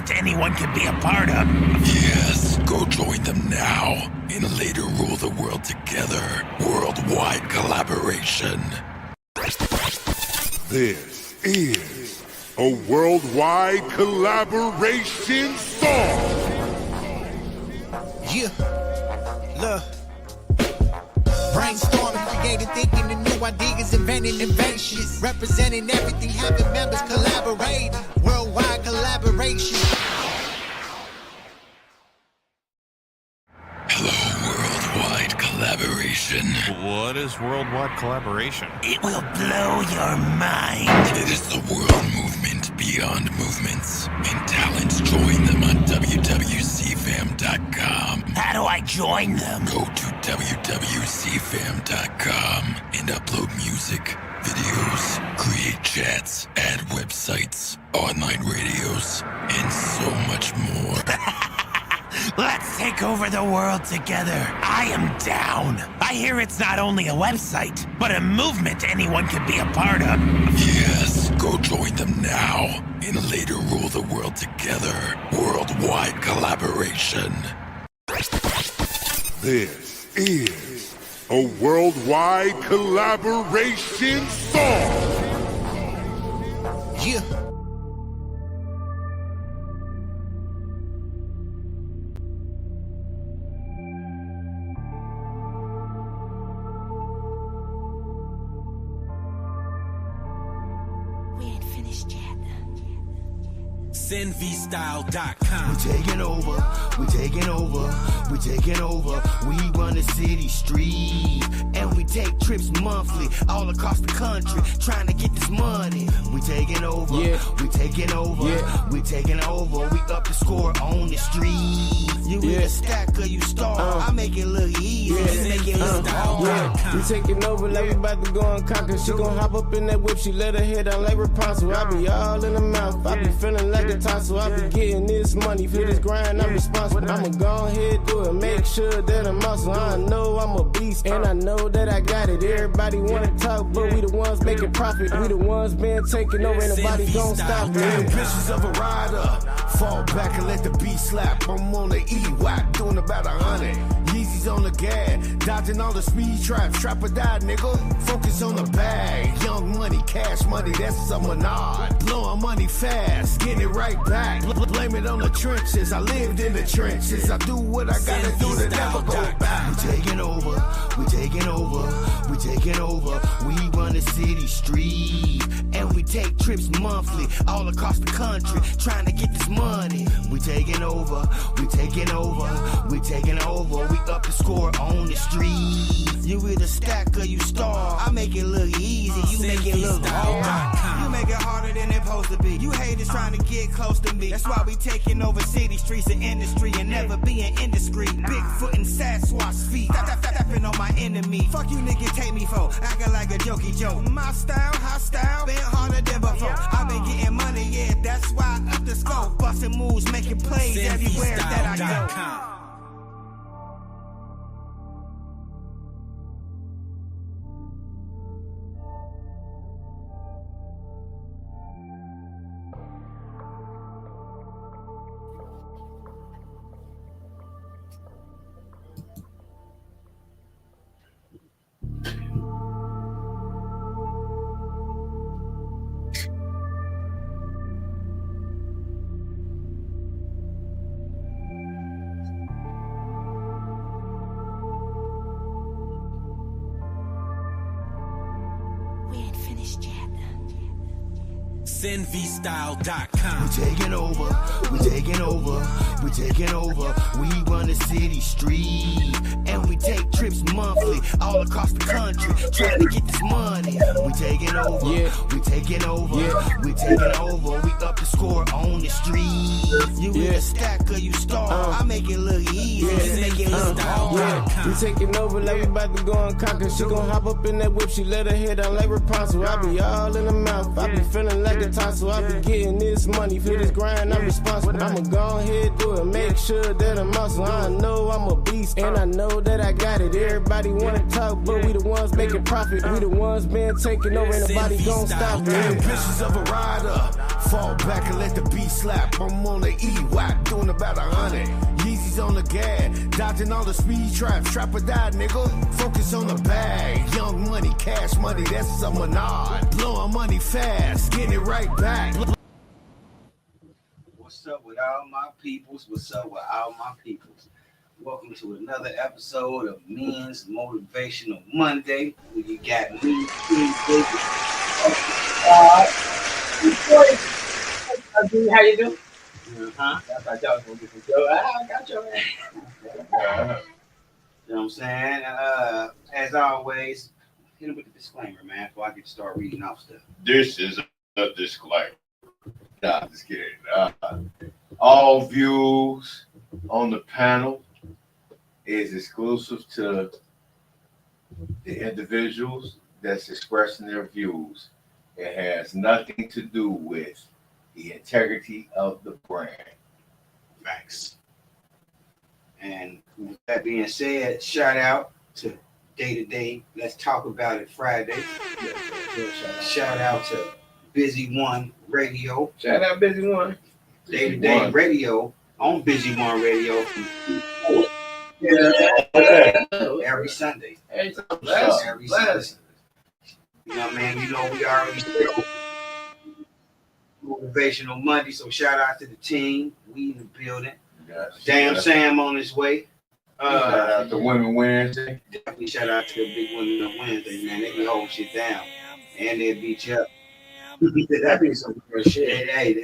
movement anyone can be a part of. Yes, go join them now and later rule the world together. Worldwide collaboration. This is a worldwide collaboration song. Yeah, look. Brainstorming, creating, thinking of new ideas, inventing inventions, representing everything, having members collaborating, worldwide collaboration. Hello, worldwide collaboration. What is worldwide collaboration? It will blow your mind. It is the world movement beyond movements, and talents join them on wwcfam.com. How do I join them? Go to wwcfam.com and upload music, videos, create chats, add websites, online radios, and so much more. Let's take over the world together. I am down. I hear it's not only a website, but a movement anyone can be a part of. Yes, go join them now and later rule the world together. Worldwide collaboration. This is a worldwide collaboration song. Yeah. SendVStyle.com. We taking over, we taking over, we taking over. We run the city street, and we take trips monthly all across the country, trying to get this money. We taking over, we taking over, we taking over. We up the score on the street. You either stack or you star. I make it look easy, you make it look hard. We taking over like we about to go and conquer. She gon' hop up in that whip, she let her head down like Rapunzel. I be all in the mouth, I be feeling like a tonsil. I be getting this money for this grind, I'm responsible. I'ma go ahead, do it, make sure that I'm muscle. I know I'm a beast, and I know that I got it. Everybody wanna talk, but we the ones making profit. We the ones been taking over, ain't nobody gon' stop me. Pictures of a rider, fall back and let the beat slap. I'm on the E-Wack, doing about 100. Yeezys on the gas, dodging all the speed traps. Trap or die, nigga. Focus on the bag. Young money, cash money, that's a menard. Blowing money fast, getting it right back. Blame it on the trenches. I lived in the trenches. I do what I gotta do to never go back. We taking over, we taking over, we taking over. We run the city street, and we take trips monthly all across the country, trying to get this money. We taking over, we taking over, we taking over. We up the score on the street. You either stack or you star. I make it look easy, you make it look hard. You make it harder than it's supposed to be. You haters trying to get close to me. That's why we taking over city streets and industry and never being indiscreet. Bigfoot and Sasquatch feet. Stepping on my enemy. Fuck you niggas take me for. Acting like a jokey joke. My style, hot style, been harder than before. I been getting money, yeah, that's why I up the scope. Busting moves, making plays everywhere that I go. SendVStyle.com. We taking over, we taking over, we taking over. We run the city street, and we take trips monthly all across the country, trying to get this money. We taking over, we taking over, we taking over. We up the score on the street. You either stack or you star. I make it look easy, you make it look hard. We taking over like we about to go and conquer. She gon' hop up in that whip, she let her head down like Rapunzel. I be all in the mouth, I be feeling like a tonsil. I be getting this money for this grind, I'm responsible. I'ma go ahead, do it, make sure that I'm muscle. I know I'm a beast, and I know that I got it. Everybody wanna talk, but we the ones making profit. We the ones been taking over, ain't nobody gon' stop me. Pictures of a rider, fall back and let the beat slap. I'm on the E-Wap, doing about 100. Yeezys on the gas, dodging all the speed traps. Trap or die, nigga. Focus on the bag. Young money, cash money, that's a menard. Blowing money fast, getting it right back. What's up with all my peoples? What's up with all my peoples? Welcome to another episode of Men's Motivational Monday. Where you got me, How you doing? I thought y'all was gonna get some joke. I got your ass. You know what I'm saying? As always, hit him with the disclaimer, man, before I get to start reading off stuff. This is a disclaimer. Nah, just kidding. All views on the panel is exclusive to the individuals that's expressing their views. It has nothing to do with the integrity of the brand. Facts. And with that being said, shout out to Day to Day. Let's Talk About It Friday. Shout out to Busy One Radio. Shout out Busy One. Day to Day Radio on Busy One Radio. Every Sunday. Every Sunday. You know, man, you know we already Motivational Monday, so shout out to the team. We in the building. Damn Sam on his way. Shout out to Women Wednesday. Definitely shout out to the big women on Wednesday, man. They can hold shit down. And they'll beat you up. That be some good shit. Hey,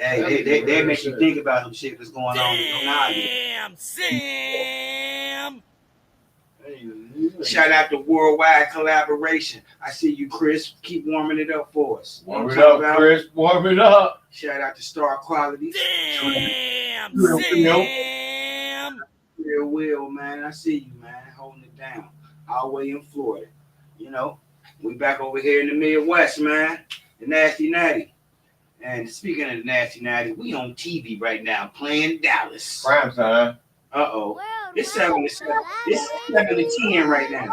they make you think about some shit that's going on in your mind. Damn, Sam! Shout out to Worldwide Collaboration. I see you, Chris. Keep warming it up for us. Warm it up, Chris. Warm it up. Shout out to Star Quality. Damn, Sam! Real Will, man. I see you, man. Holding it down. All the way in Florida. You know, we back over here in the Midwest, man. The Nasty Natty. And speaking of the Nasty Natty, we on TV right now playing Dallas. Prime time. Uh-oh. It's 7 to 7. It's 7 to 10 right now.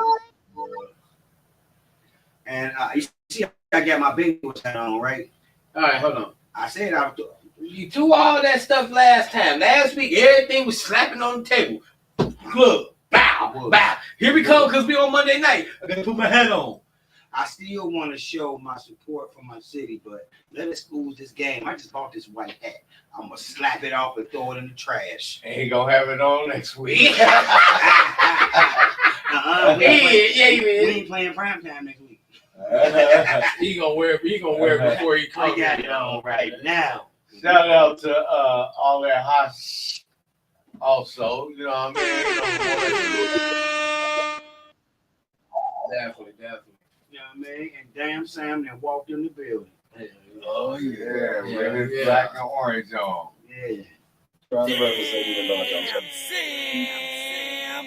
And you see, I got my big hat on, right? All right, hold on. I said You do all that stuff last time. Last week, everything was slapping on the table. Look, bow, bow. Here we come, because we on Monday night. I gotta put my hat on. I still want to show my support for my city, but let us lose this game. I just bought this white hat. I'm going to slap it off and throw it in the trash. And he gonna have it on next week. We ain't playing primetime next week. He gonna wear it before he comes. I got it on right now. Shout out to all that hot also, you know what I mean? Definitely. You know what I mean? And damn Sam that walked in the building. Oh yeah, with his black and orange on. Yeah. Trying to represent you know Sam!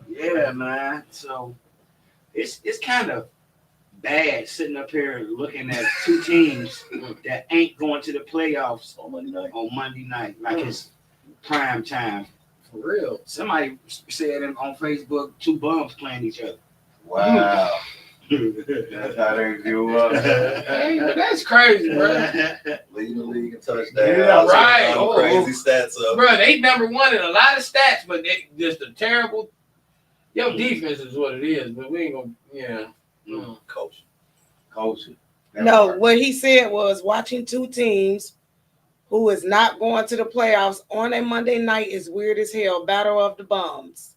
Yeah, man. So it's kind of bad sitting up here looking at two teams that ain't going to the playoffs on Monday night. Like it's prime time. For real. Somebody said on Facebook, two bums playing each other. Wow. That's how they do up. Hey, that's crazy, bro. Leading the league in touchdowns. Yeah, right. Crazy stats up. Bro, they number one in a lot of stats, but they just a terrible. Yo, defense is what it is, but we ain't gonna. Coach. No, what he said was watching two teams who is not going to the playoffs on a Monday night is weird as hell. Battle of the bums.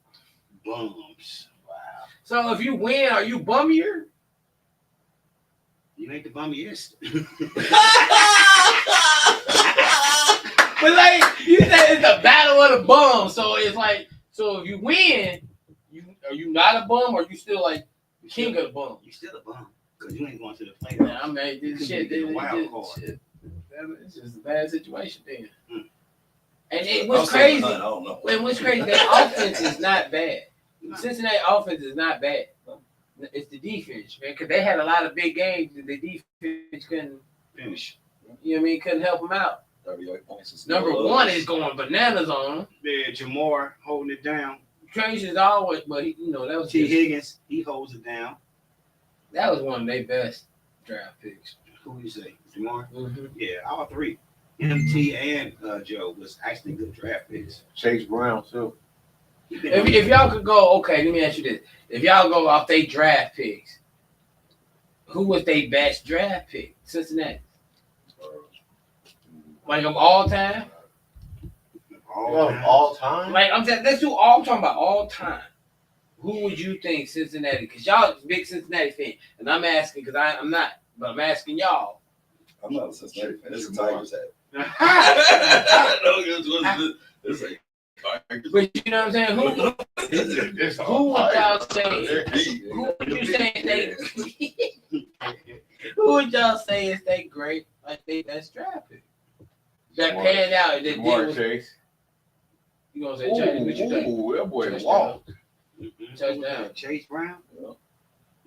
Bums. Wow. So if you win, are you bummier? You ain't the bummiest. But like you said, it's a battle of the bums. So it's like, so if you win, are you not a bum, or you still like king of the bum? You still a bum because you ain't going to the playoffs. Yeah, I mean, this shit. It's just a bad situation then. And what's crazy? What's crazy? Their offense is not bad. Cincinnati offense is not bad. It's the defense, man, because they had a lot of big games and the defense couldn't finish. You know what I mean? Couldn't help them out. 38 points. Number one is going bananas on them. Yeah, Jamar holding it down. Trace is always, but he, that was T. Higgins. He holds it down. That was one of their best draft picks. Who you say? Jamar? Mm-hmm. Yeah, all three. MT and Joe was actually good draft picks. Chase Brown too. If y'all could go, okay, let me ask you this: if y'all go off they draft picks, who was their best draft pick? Cincinnati. Like of all time. All time. Like let's do all. I'm talking about all time. Who would you think Cincinnati? Because y'all big Cincinnati fan, and I'm asking because I'm not, but I'm asking y'all. I'm not a Cincinnati fan. It's a Tigers hat. But you know what I'm saying? Who would y'all say? Who would you say is they? Who would y'all say is they great? I think that's draft pick. That panned out. Jamar Chase. You gonna say Chase? What you think? Ooh, that boy walked. Touchdown. Chase Brown? Yeah.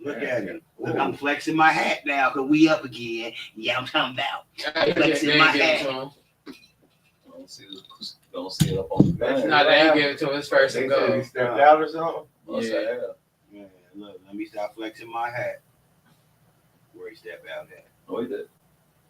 Look at him. Look, I'm flexing my hat now because we up again. Yeah, I'm talking about. Flexing my hat. Don't see it up on the back. No, they ain't give it to him. His first They and said go. he stepped out or something. Yeah, look, let me stop flexing my hat. Where he stepped out at. No, he did.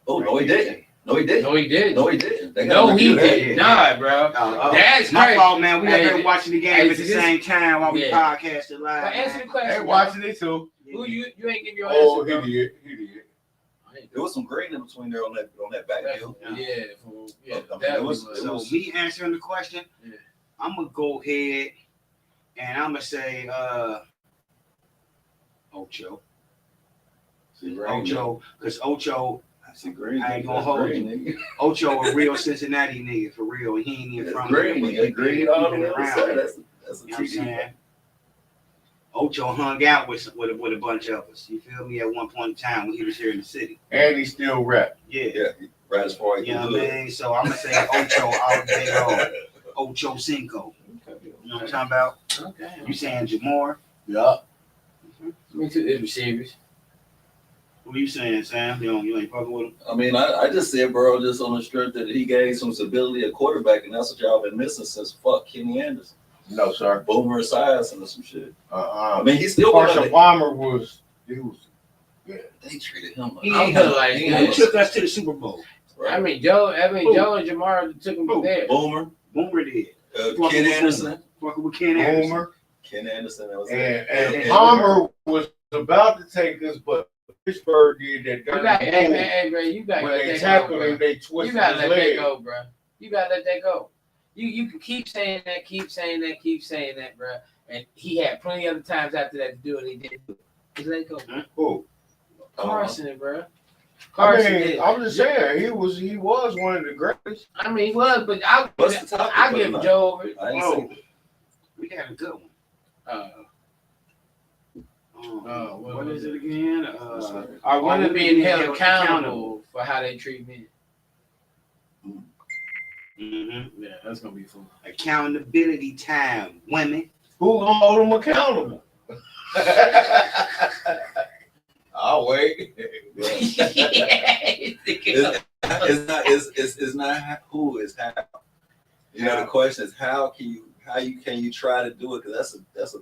Oh, no, he didn't. No, he didn't. No, he did. No, he didn't. No, he did not, bro. That's my crazy. fault, man. We up here watching the game at the this- same time while we yeah. podcasted live. But answer the question. They watching it too. Who you ain't give your Oh, answer? he did. He did. There was some green in between there on that backfield. Yeah, It was So me answering the question, Yeah. I'm gonna go ahead and I'm gonna say Ocho. Ocho, because Ocho, I ain't gonna hold you. Ocho a real Cincinnati nigga for real. He ain't even from here, but he been around. That's You know what I'm saying? Ocho hung out with a bunch of us. You feel me? At one point in time when he was here in the city. And he still rap. Yeah. Right as far as You know what I mean? So I'm gonna say Ocho all day long. Ocho Cinco. You know what I'm talking about? Okay. You saying Jamar? Yeah. Me too. It's receivers. What you saying, Sam? You ain't fucking with him? I mean, I just said, bro, just on the strength that he gave some stability at quarterback, and that's what y'all been missing since Kenny Anderson. No, sir. Boomer Esiason and some shit. I mean, he still Carson Palmer was. Yeah, they treated him like. He feel like He took us to the Super Bowl. Right. I mean, Joe and Jamar took him from there. Boomer did. Ken Anderson. Fucking with Ken Anderson. Boomer. Ken Anderson. That was And Palmer was about to take us, but Pittsburgh did that. Hey, bro, you gotta when let they that tackled go, him, they twisted you gotta his let leg. that go, bro. You gotta let that go. You can keep saying that, bro. And he had plenty of other times after that to do it, and he didn't do it. Just let it go. Who? Carson, bro. Carson. I'm just saying he was one of the greatest. I mean, he was, but I give Joe over. We got a good one. What is it again? Are women being held accountable for how they treat men? Mm-hmm. Yeah, that's gonna be fun. Accountability time, women. Who gonna hold them accountable? I'll wait. It's not who, it's how. You know, the question is how can you try to do it? Because that's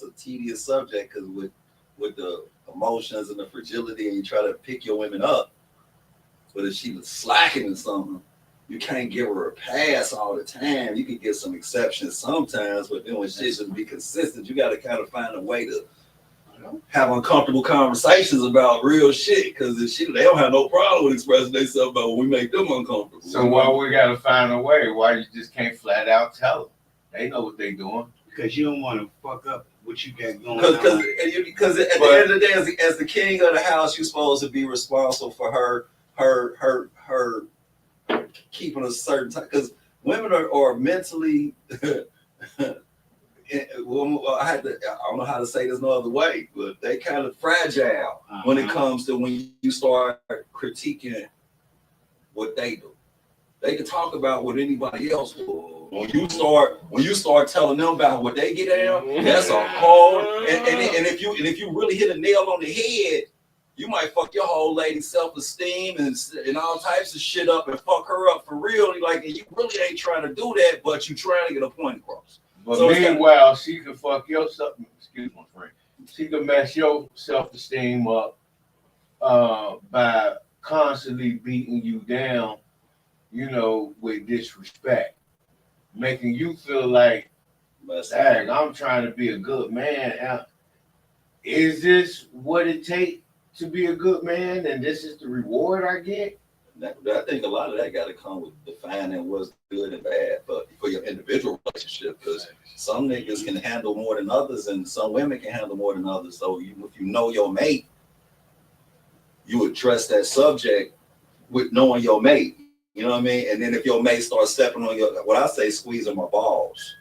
a tedious subject. Because with the emotions and the fragility, and you try to pick your women up, but if she was slacking in something, you can't give her a pass all the time. You can get some exceptions sometimes, but then when shit should be consistent, you got to kind of find a way to have uncomfortable conversations about real shit. Because they don't have no problem with expressing themselves about when we make them uncomfortable. So why we got to find a way? Why you just can't flat out tell them? They know what they doing. Because you don't want to fuck up what you got going on. Because at the end of the day, as the king of the house, you're supposed to be responsible for her keeping a certain time. Because women are mentally. I don't know how to say this no other way, but they kind of fragile when it comes to when you start critiquing what they do. They can talk about what anybody else will. When you start telling them about what they get down, that's a whole. And if you really hit a nail on the head, you might fuck your whole lady's self-esteem and all types of shit up and fuck her up for real. Like, you really ain't trying to do that, but you trying to get a point across. But so meanwhile, she can fuck your excuse my friend. She can mess your self-esteem up by constantly beating you down, with disrespect, making you feel like, dang, I'm trying to be a good man. Is this what it takes to be a good man, and this is the reward I get? I think a lot of that got to come with defining what's good and bad for your individual relationship, because some niggas can handle more than others, and some women can handle more than others. So if you know your mate, you address that subject with knowing your mate. You know what I mean? And then if your mate starts stepping on what I say, squeezing my balls,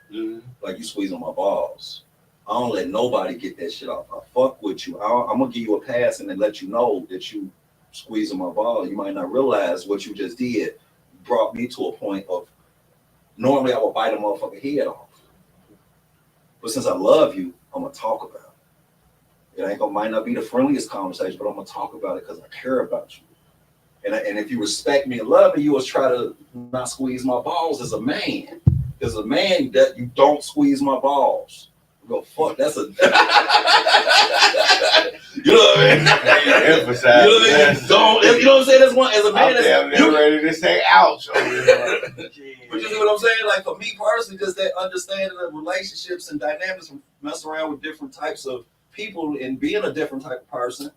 like you squeezing my balls, I don't let nobody get that shit off. I fuck with you. I'm gonna give you a pass and then let you know that you squeezing my ball. You might not realize what you just did brought me to a point of normally I would bite a motherfucking head off. But since I love you, I'm gonna talk about it. It might not be the friendliest conversation, but I'm gonna talk about it because I care about you. And if you respect me and love me, you always try to not squeeze my balls as a man. As a man, that you don't squeeze my balls. Go fuck. That's a. You know what I mean? Emphasize. You know what I mean? Don't. You know what I'm saying? That's one as a man. I'm ready to say ouch. But you see what I'm saying? Like for me personally, just that understanding of relationships and dynamics, from messing around with different types of people and being a different type of person.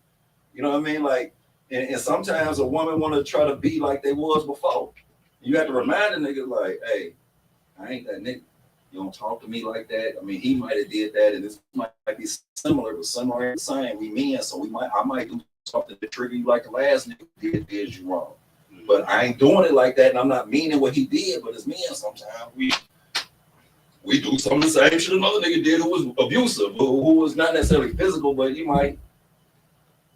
You know what I mean? Like, and sometimes a woman want to try to be like they was before. You have to remind a nigga like, hey, I ain't that nigga. You don't talk to me like that. I mean, he might have did that, and this might be similar, but similar ain't the same. We men, so I might do something to trigger you like the last nigga did you wrong. But I ain't doing it like that, and I'm not meaning what he did. But as men, sometimes we do some of the same shit another nigga did who was abusive, who was not necessarily physical, but you might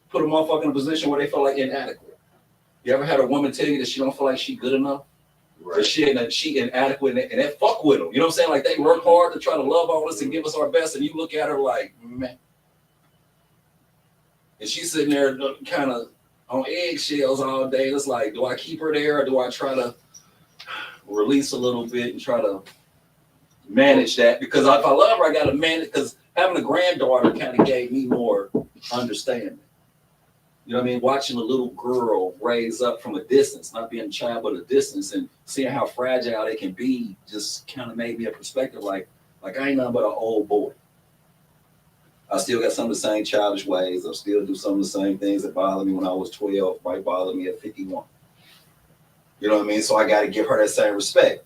put a motherfucker in a position where they feel like inadequate. You ever had a woman tell you that she don't feel like she good enough? Right. She inadequate, and that fuck with them. You know what I'm saying? Like they work hard to try to love on us and give us our best, and you look at her like, man. And she's sitting there kind of on eggshells all day. It's like, do I keep her there or do I try to release a little bit and try to manage that? Because if I love her, I got to manage, because having a granddaughter kind of gave me more understanding. You know what I mean? Watching a little girl raise up from a distance, not being a child, but a distance, and seeing how fragile they can be just kind of made me a perspective like I ain't nothing but an old boy. I still got some of the same childish ways. I still do some of the same things that bothered me when I was 12, might bother me at 51. You know what I mean? So I got to give her that same respect.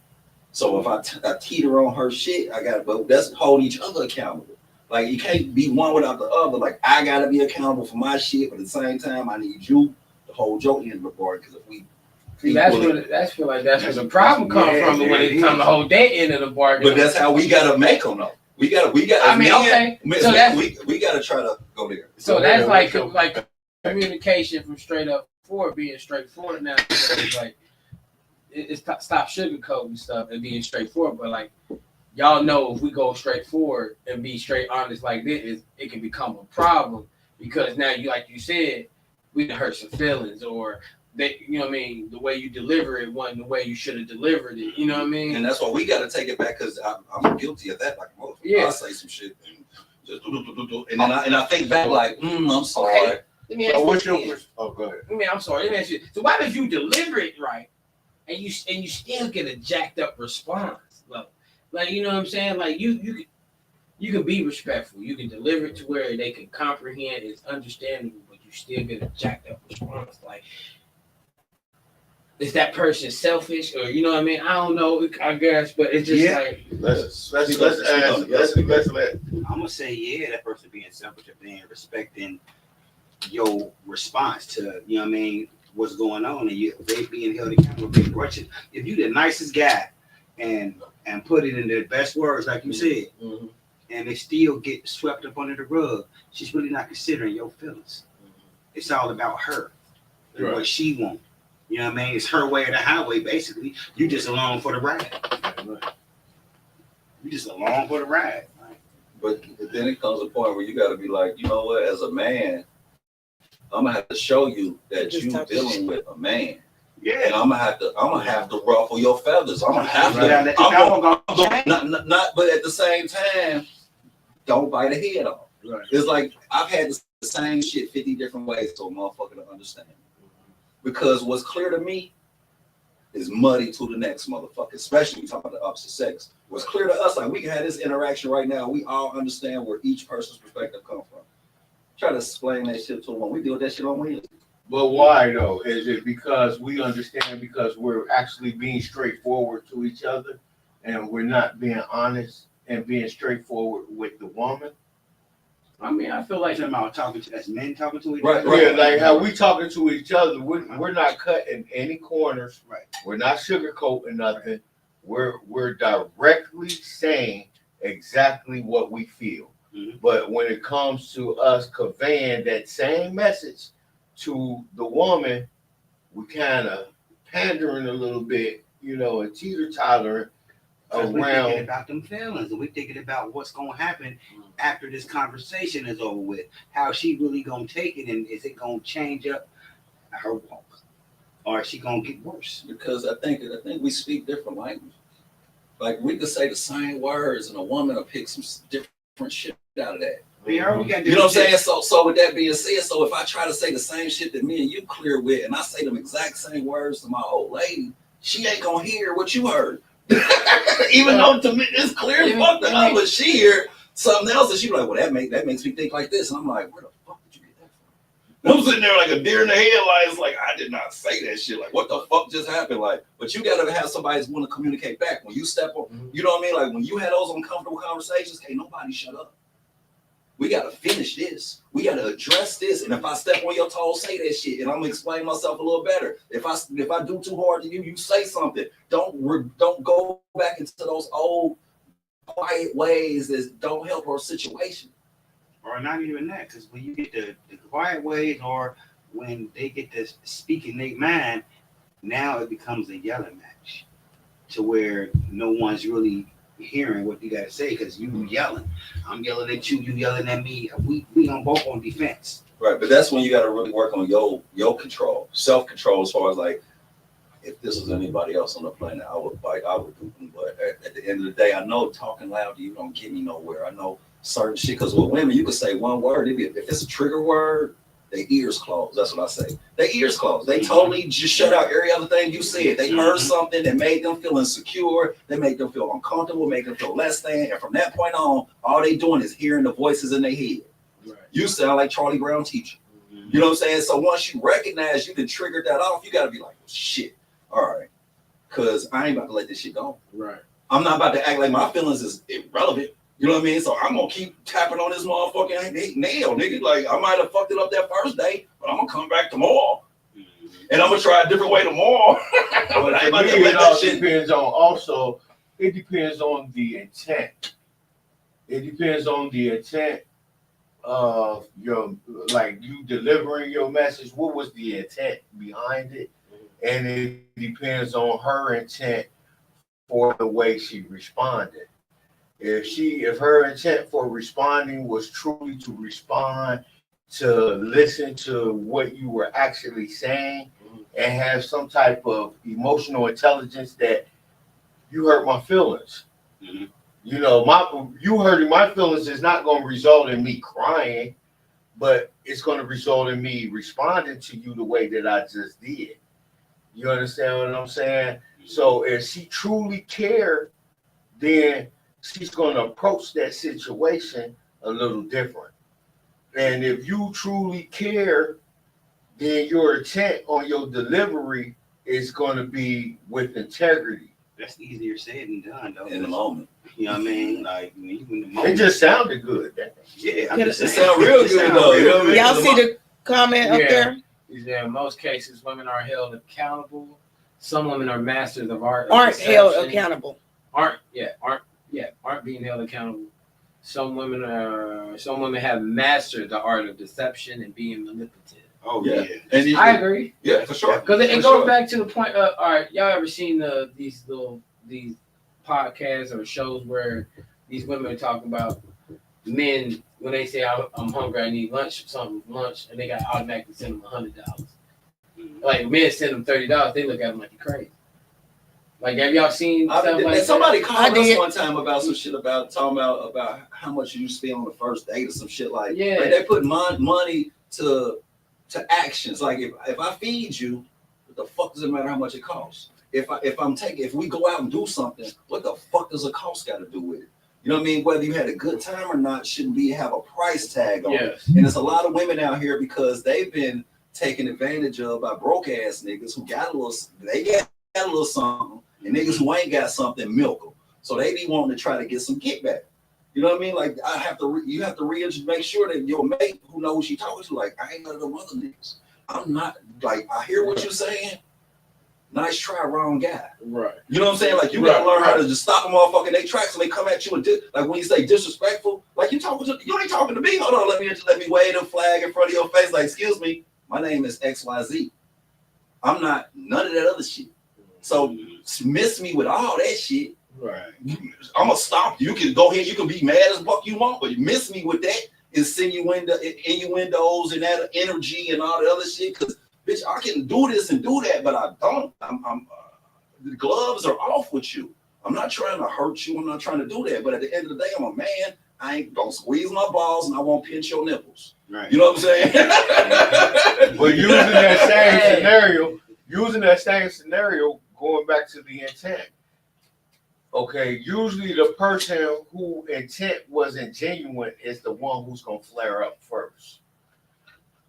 So if I teeter on her shit, but that's holding each other accountable. Like, you can't be one without the other. Like, I got to be accountable for my shit, but at the same time, I need you to hold your end of the bar. Because if we... That's where the problem comes from when it comes to hold that end of the bargain. But that's how we got to make them, though. We got. I mean, okay. So we got to try to go there. So that's like communication from straight up forward, being straightforward now. Like, it's stop sugarcoating stuff and being straightforward. But like, y'all know if we go straight forward and be straight honest like this, it can become a problem, because now you, like you said, we can hurt some feelings, or that, you know what I mean, the way you deliver it wasn't the way you should have delivered it. You know what I mean? And that's why we got to take it back, because I'm guilty of that. Like most, I say some shit and just and then I think back like, I'm sorry. Okay. Let me ask you. What's your go ahead. I'm sorry. Let me ask you. So why did you deliver it right, and you still get a jacked up response? Like, you know what I'm saying? Like, you can be respectful. You can deliver it to where they can comprehend, it's understandable, but you still get a jacked up response. Like, is that person selfish, or you know what I mean? I don't know, I guess, but it's just like let's let. I'm gonna say, that person being selfish and being respecting your response to, you know what I mean, what's going on, and they being held accountable. If you the nicest guy and put it in the best words, like you said, and they still get swept up under the rug, she's really not considering your feelings. It's all about her and what she wants. You know what I mean? It's her way or the highway, basically. You just along for the ride. You just along for the ride. But then it comes a point where you got to be like, you know what? As a man, I'm gonna have to show you that you dealing with a man. Yeah, and I'm gonna have to ruffle your feathers. I'm gonna have to. But at the same time, don't bite a head off. Right. It's like I've had the same shit 50 different ways so a motherfucker to understand. Because what's clear to me is muddy to the next motherfucker, especially when you talk about the opposite sex. What's clear to us, like we can have this interaction right now. We all understand where each person's perspective comes from. Try to explain that shit to them. We deal with that shit on Wednesday. But why though? Is it because we understand because we're actually being straightforward to each other and we're not being honest and being straightforward with the woman? I mean, I feel like about talking to as men talking to each Right, other. yeah, like how we talking to each other. We're not cutting any corners. Right. We're not sugarcoating nothing. We're directly saying exactly what we feel. Mm-hmm. But when it comes to us conveying that same message to the woman, we kind of pandering a little bit, you know, and teeter-tottering We're around. thinking about them feelings, and we're thinking about what's going to happen after this conversation is over with. How she really going to take it, and is it going to change up her walk, or is she going to get worse? Because I think we speak different language. Like we could say the same words, and a woman will pick some different shit out of that. You know what I'm saying? So with that being said, so if I try to say the same shit that me and you clear with, and I say them exact same words to my old lady, she ain't gonna hear what you heard. Even though to me it's clear as fuck to her, but she hear something else, and she be like, well, that makes me think like this, and I'm like, where the fuck did you get that from? And I'm sitting there like a deer in the headlights, like I did not say that shit. Like what the fuck just happened? Like, but you gotta have somebody that's want to communicate back when you step on. You know what I mean? Like when you had those uncomfortable conversations, can't nobody shut up. We gotta finish this. We gotta address this. And if I step on your toes, say that shit, and I'm gonna explain myself a little better. If I do too hard to you, you say something. Don't go back into those old quiet ways that don't help our situation. Or not even that, because when you get the quiet ways, or when they get to speaking their mind, now it becomes a yelling match, to where no one's really hearing what you got to say, because you yelling. I'm yelling at you, you yelling at me. We on both on defense. Right, but that's when you got to really work on your control, self-control, as far as like, if this was anybody else on the planet, I would do them. But at the end of the day, I know talking loud to you don't get me nowhere. I know certain shit, because with women, you can say one word. If it's a trigger word, their ears closed. That's what I say. Their ears closed. They totally just shut out every other thing you said. They heard something that made them feel insecure. They made them feel uncomfortable, make them feel less than. And from that point on, all they doing is hearing the voices in their head. Right. You sound like Charlie Brown teacher. You know what I'm saying? So once you recognize you can trigger that off, you got to be like, shit, all right. Because I ain't about to let this shit go. Right. I'm not about to act like my feelings is irrelevant. You know what I mean? So I'm gonna keep tapping on this motherfucking nail, nigga. Like I might have fucked it up that first day, but I'm gonna come back tomorrow, and I'm gonna try a different way tomorrow. But I ain't about to let that shit. It depends on the intent. It depends on the intent of your, like you delivering your message. What was the intent behind it? And it depends on her intent for the way she responded. If her intent for responding was truly to respond, to listen to what you were actually saying, and have some type of emotional intelligence that you hurt my feelings. Mm-hmm. You know, you hurting my feelings is not going to result in me crying, but it's going to result in me responding to you the way that I just did. You understand what I'm saying? So if she truly cared, then she's going to approach that situation a little different. And if you truly care, then your intent on your delivery is going to be with integrity. That's easier said than done, though. In the moment. You know what I mean? Like, when you in the moment. It just sounded good. Yeah. It sounded real good, though. You know what I mean? Y'all see the comment up there? Yeah, in most cases, women are held accountable. Some women are masters of art. Aren't held accountable. Aren't being held accountable. Some women have mastered the art of deception and being manipulative. Oh yeah, and I agree. Yeah, for sure. Because it goes back to the point. All right, y'all ever seen these podcasts or shows where these women are talking about men when they say I'm hungry, I need lunch, and they got automatically send them $100. Like men send them $30, they look at them like you're crazy. Like, have y'all seen stuff like somebody that? called us one time about some shit about how much you spend on the first date or some shit like. Yeah. Like they put money to actions. Like if I feed you, What the fuck does it matter how much it costs? If we go out and do something, what the fuck does a cost got to do with it? You know what I mean? Whether you had a good time or not shouldn't have a price tag on it. And there's a lot of women out here because they've been taken advantage of by broke ass niggas who got a little something, and niggas who ain't got something milk them. So they be wanting to try to get some kickback. You know what I mean? Like you have to make sure that your mate who knows who she talking to, like, I ain't none of them other niggas. I'm not, like, I hear what you're saying. Nice try, wrong guy. Right. You know what I'm saying? Like, you gotta learn how to just stop a motherfucker in their tracks and they come at you and like when you say disrespectful, like you ain't talking to me. Hold on, let me wave a flag in front of your face. Like, excuse me, my name is XYZ. I'm not none of that other shit. So miss me with all that shit. Right. I'm gonna stop. You can go ahead, you can be mad as fuck you want, but you miss me with that innuendos and that energy and all the other shit. Cause bitch, I can do this and do that, but I don't. The gloves are off with you. I'm not trying to hurt you. I'm not trying to do that. But at the end of the day, I'm a man. I ain't don't squeeze my balls and I won't pinch your nipples. Right. You know what I'm saying? But using that same scenario, going back to the intent. Okay, usually the person who intent wasn't genuine is the one who's gonna flare up first.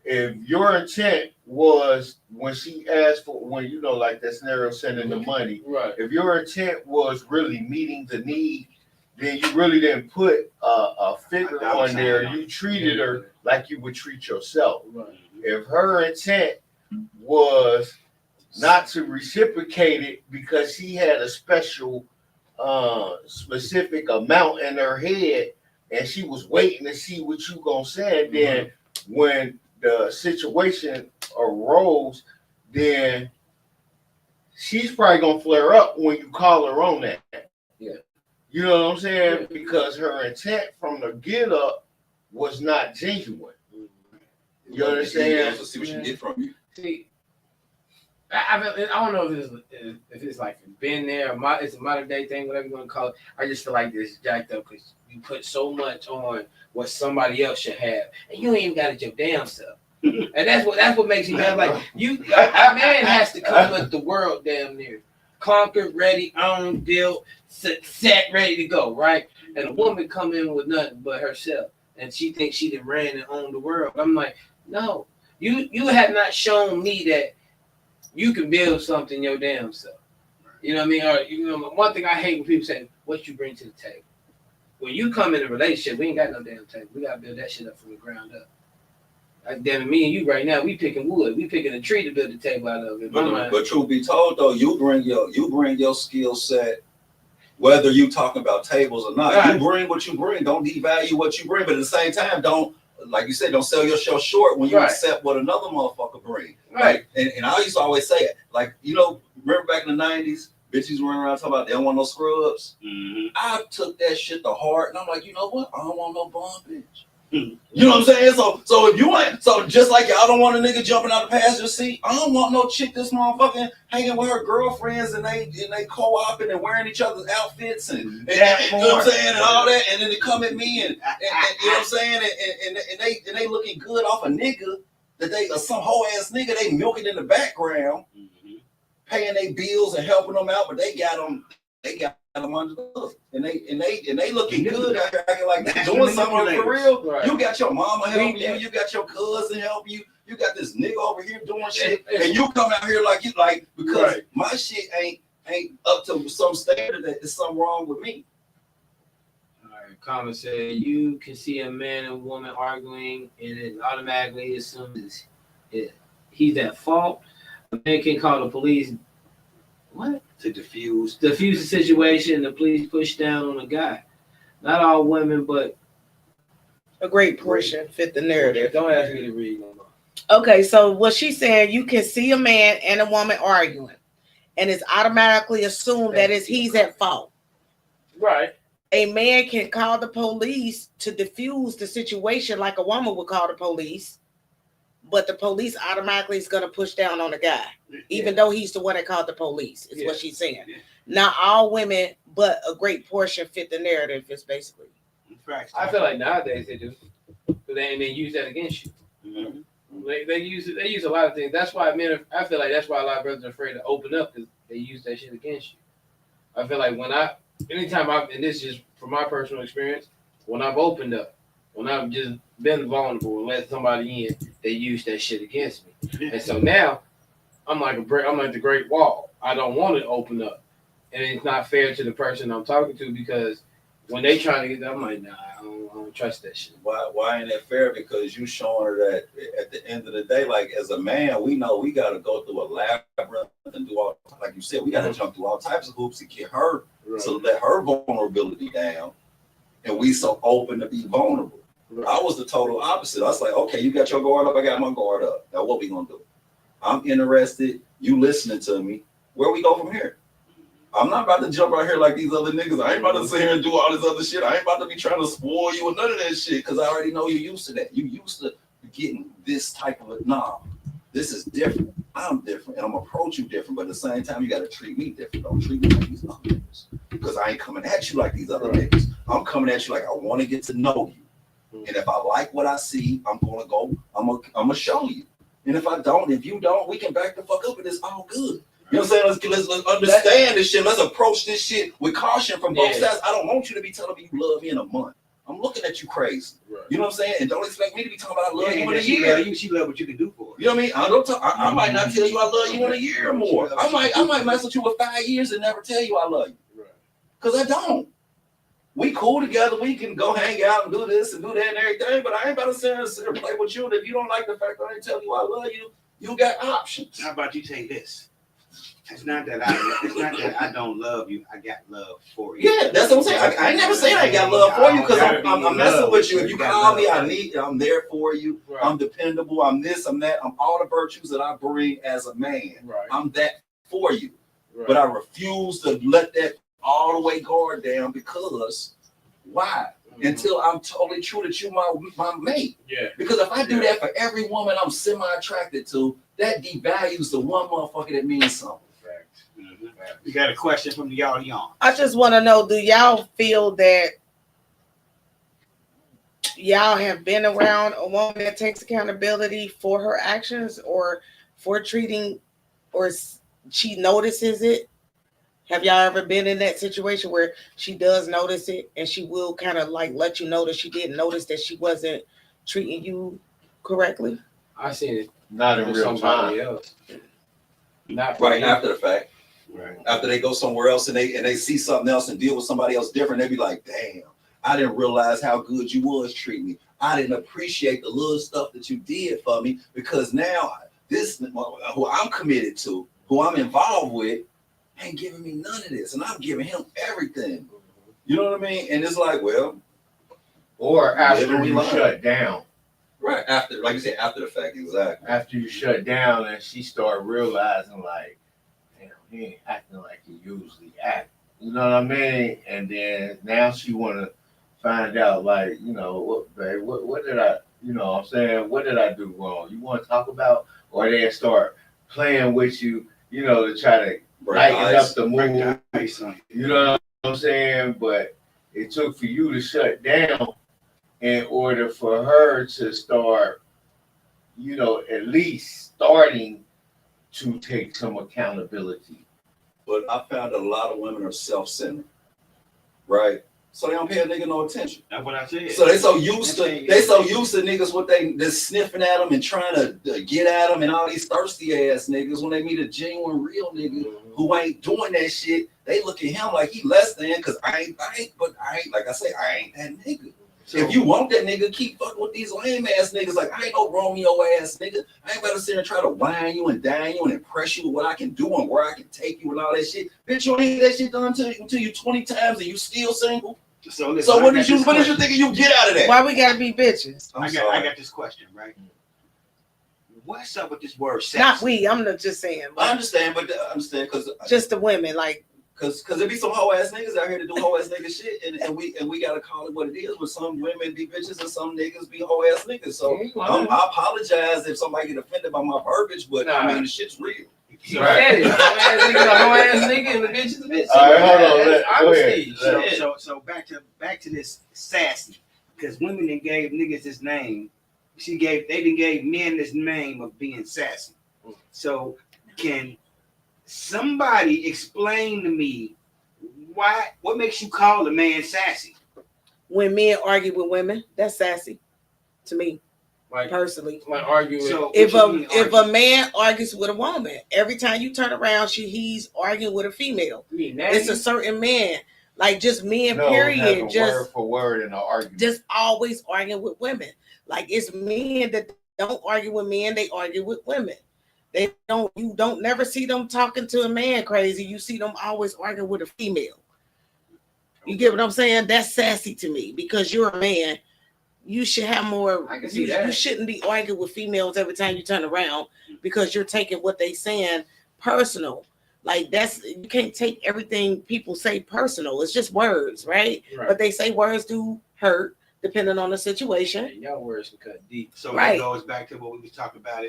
If your intent was when she asked for, when you know, like that scenario, sending the money, right? If your intent was really meeting the need, then you really didn't put a figure on there. You treated her like you would treat yourself. Right. If her intent was not to reciprocate it because she had a special specific amount in her head and she was waiting to see what you gonna say, and then when the situation arose, then she's probably gonna flare up when you call her on that. Yeah. You know what I'm saying? Because her intent from the get up was not genuine. You understand? See what you get from you. See, I don't know if it's like been there, it's a modern day thing, whatever you want to call it. I just feel like this jacked up because you put so much on what somebody else should have, and you ain't even got it your damn self. And that's what makes you mad. Like a man has to come with the world damn near conquered, ready, owned, built, set, ready to go, right? And a woman come in with nothing but herself, and she thinks she done ran and owned the world. I'm like, no, you have not shown me that you can build something your damn self. You know what I mean? Or, you know, one thing I hate when people say, what you bring to the table. When you come in a relationship, we ain't got no damn table. We got to build that shit up from the ground up. Like, damn it, me and you right now, we picking wood. We picking a tree to build the table out of it. But truth be told, though, you bring your skill set, whether you talking about tables or not. Right. You bring what you bring. Don't devalue what you bring. But at the same time, don't, like you said, don't sell yourself short when you accept what another motherfucker bring. Right. Like, and I used to always say it. Like, you know, remember back in the 90s, bitches running around talking about they don't want no scrubs. Mm-hmm. I took that shit to heart, and I'm like, you know what? I don't want no bum bitch. You know what I'm saying? So if you ain't, so just like y'all don't want a nigga jumping out the passenger seat, I don't want no chick this motherfucking hanging with her girlfriends and they co-oping and wearing each other's outfits and you know what I'm saying, and all that, and then they come at me and you know what I'm saying, and they looking good off a nigga that they some hoe ass nigga they milking in the background, paying their bills and helping them out, but they got them under the hook, and they looking good out here, acting like they doing something for real. Right. You got your mama helping you, you got your cousin helping you, you got this nigga over here doing shit, and you come out here like you like because my shit ain't up to some standard that there's something wrong with me. All right, comment said you can see a man and woman arguing, and it automatically assumes he's at fault. A man can call the police. What? To diffuse the situation, the police push down on a guy. Not all women, but a great portion fit the narrative. Don't ask me to read no more. Okay, so what she's saying, you can see a man and a woman arguing, and it's automatically assumed that he's at fault. Right. A man can call the police to diffuse the situation like a woman would call the police, but the police automatically is going to push down on the guy, even though he's the one that called the police, is what she's saying. Yeah. Not all women, but a great portion fit the narrative, is basically. I feel like nowadays they do, but they use that against you. Mm-hmm. They use it. They use a lot of things. That's why men. I feel like that's why a lot of brothers are afraid to open up because they use that shit against you. I feel like anytime and this is from my personal experience, when I've opened up, when I've just been vulnerable and let somebody in, they use that shit against me. And so now I'm like the Great Wall. I don't want to open up, and it's not fair to the person I'm talking to because when they trying to get that, I'm like, nah, I don't trust that shit. Why ain't that fair? Because you showing her that at the end of the day, like as a man, we know we got to go through a labyrinth and do all, like you said, we got to jump through all types of hoops to get her, to let her vulnerability down, and we so open to be vulnerable. I was the total opposite. I was like, okay, you got your guard up, I got my guard up. Now what we gonna do? I'm interested. You listening to me? Where we go from here? I'm not about to jump out here like these other niggas. I ain't about to sit here and do all this other shit. I ain't about to be trying to spoil you or none of that shit because I already know you used to that. You used to getting this type of a, nah, this is different. I'm different and I'm gonna approach you different, but at the same time, you gotta treat me different. Don't treat me like these other niggas because I ain't coming at you like these other niggas. I'm coming at you like I want to get to know you. And if I like what I see, I'm gonna show you. And if I don't, if you don't, we can back the fuck up and it's all good. You know what I'm saying? Let's understand this shit. Let's approach this shit with caution from both sides. I don't want you to be telling me you love me in a month. I'm looking at you crazy. Right. You know what I'm saying? And don't expect me to be talking about I love you in a year. She love what you can do for her. You know what I mean? I might not tell you I love you in a year or more. I might mess with you for 5 years and never tell you I love you. Because I don't. We cool together. We can go hang out and do this and do that and everything. But I ain't about to sit and play with you. And if you don't like the fact that I ain't telling you I love you, you got options. How about you say this? It's not that I don't love you. I got love for you. Yeah, that's what I'm saying. I ain't never saying I got love for you because I'm messing with you. If you call me, I'm there for you. Right. I'm dependable. I'm this, I'm that. I'm all the virtues that I bring as a man. Right. I'm that for you. Right. But I refuse to let that all the way guard down because why? Mm-hmm. Until I'm totally true that you my mate. Yeah. Because if I do that for every woman I'm semi-attracted to, that devalues the one motherfucker that means something. Mm-hmm. We got a question from the audience. I just want to know, do y'all feel that y'all have been around a woman that takes accountability for her actions or for treating, or she notices it? Have y'all ever been in that situation where she does notice it and she will kind of like let you know that she didn't notice that she wasn't treating you correctly? I seen it. Not in real time. Else. Not right after the fact. Right. After they go somewhere else and they see something else and deal with somebody else different, they be like, damn, I didn't realize how good you was treating me. I didn't appreciate the little stuff that you did for me because now this who I'm committed to, who I'm involved with, ain't giving me none of this. And I'm giving him everything. You know what I mean? And it's like, well. Or after you shut down. Right. After, like you said, after the fact, exactly. After you shut down and she started realizing like, he ain't acting like he usually act. You know what I mean? And then now she want to find out, like, you know, what, babe, what did I, you know what I'm saying? What did I do wrong? You want to talk about? Or they start playing with you, you know, to try to lighten up the mood. You know what I'm saying? But it took for you to shut down in order for her to start, you know, at least starting to take some accountability. But I found a lot of women are self-centered, right? So they don't pay a nigga no attention. That's what I said. So they so used to niggas what they're sniffing at them and trying to get at them and all these thirsty ass niggas. When they meet a genuine real nigga who ain't doing that shit, they look at him like he less than because I ain't like I say, I ain't that nigga. So, if you want that nigga, keep fucking with these lame ass niggas. Like, I ain't no Romeo ass nigga. I ain't about to sit and try to whine you and dine you and impress you with what I can do and where I can take you and all that shit. Bitch, you ain't that shit done until you 20 times and you still single. So what did you think you get out of that? Why we gotta be bitches? I got this question, right? What's up with this word sex? Not we, I'm not just saying. I understand, but because just the women, like. Cause there be some hoe ass niggas out here to do hoe ass nigga shit, and we gotta call it what it is. But some women be bitches and some niggas be hoe ass niggas. So I apologize if somebody get offended by my verbiage, but I mean the shit's real. Right. Hoe ass nigga, the hoe ass nigga, and the bitch is a bitch. All right, hold on. So back to this sassy, because women that gave niggas this name, they done gave men this name of being sassy. So can somebody explain to me what makes you call a man sassy? When men argue with women, that's sassy to me. Like, personally, like arguing. So if a man argues with a woman, every time you turn around, he's arguing with a female. It's a certain man, like just men. Period. Just word for word in an argument. Just always arguing with women. Like it's men that don't argue with men; they argue with women. They don't. You don't never see them talking to a man crazy. You see them always arguing with a female. You get what I'm saying? That's sassy to me because you're a man. You should have more. I can see that. You shouldn't be arguing with females every time you turn around because you're taking what they saying personal. Like you can't take everything people say personal. It's just words, right? But they say words do hurt depending on the situation. Yeah, y'all words can cut deep. So that goes back to what we was talking about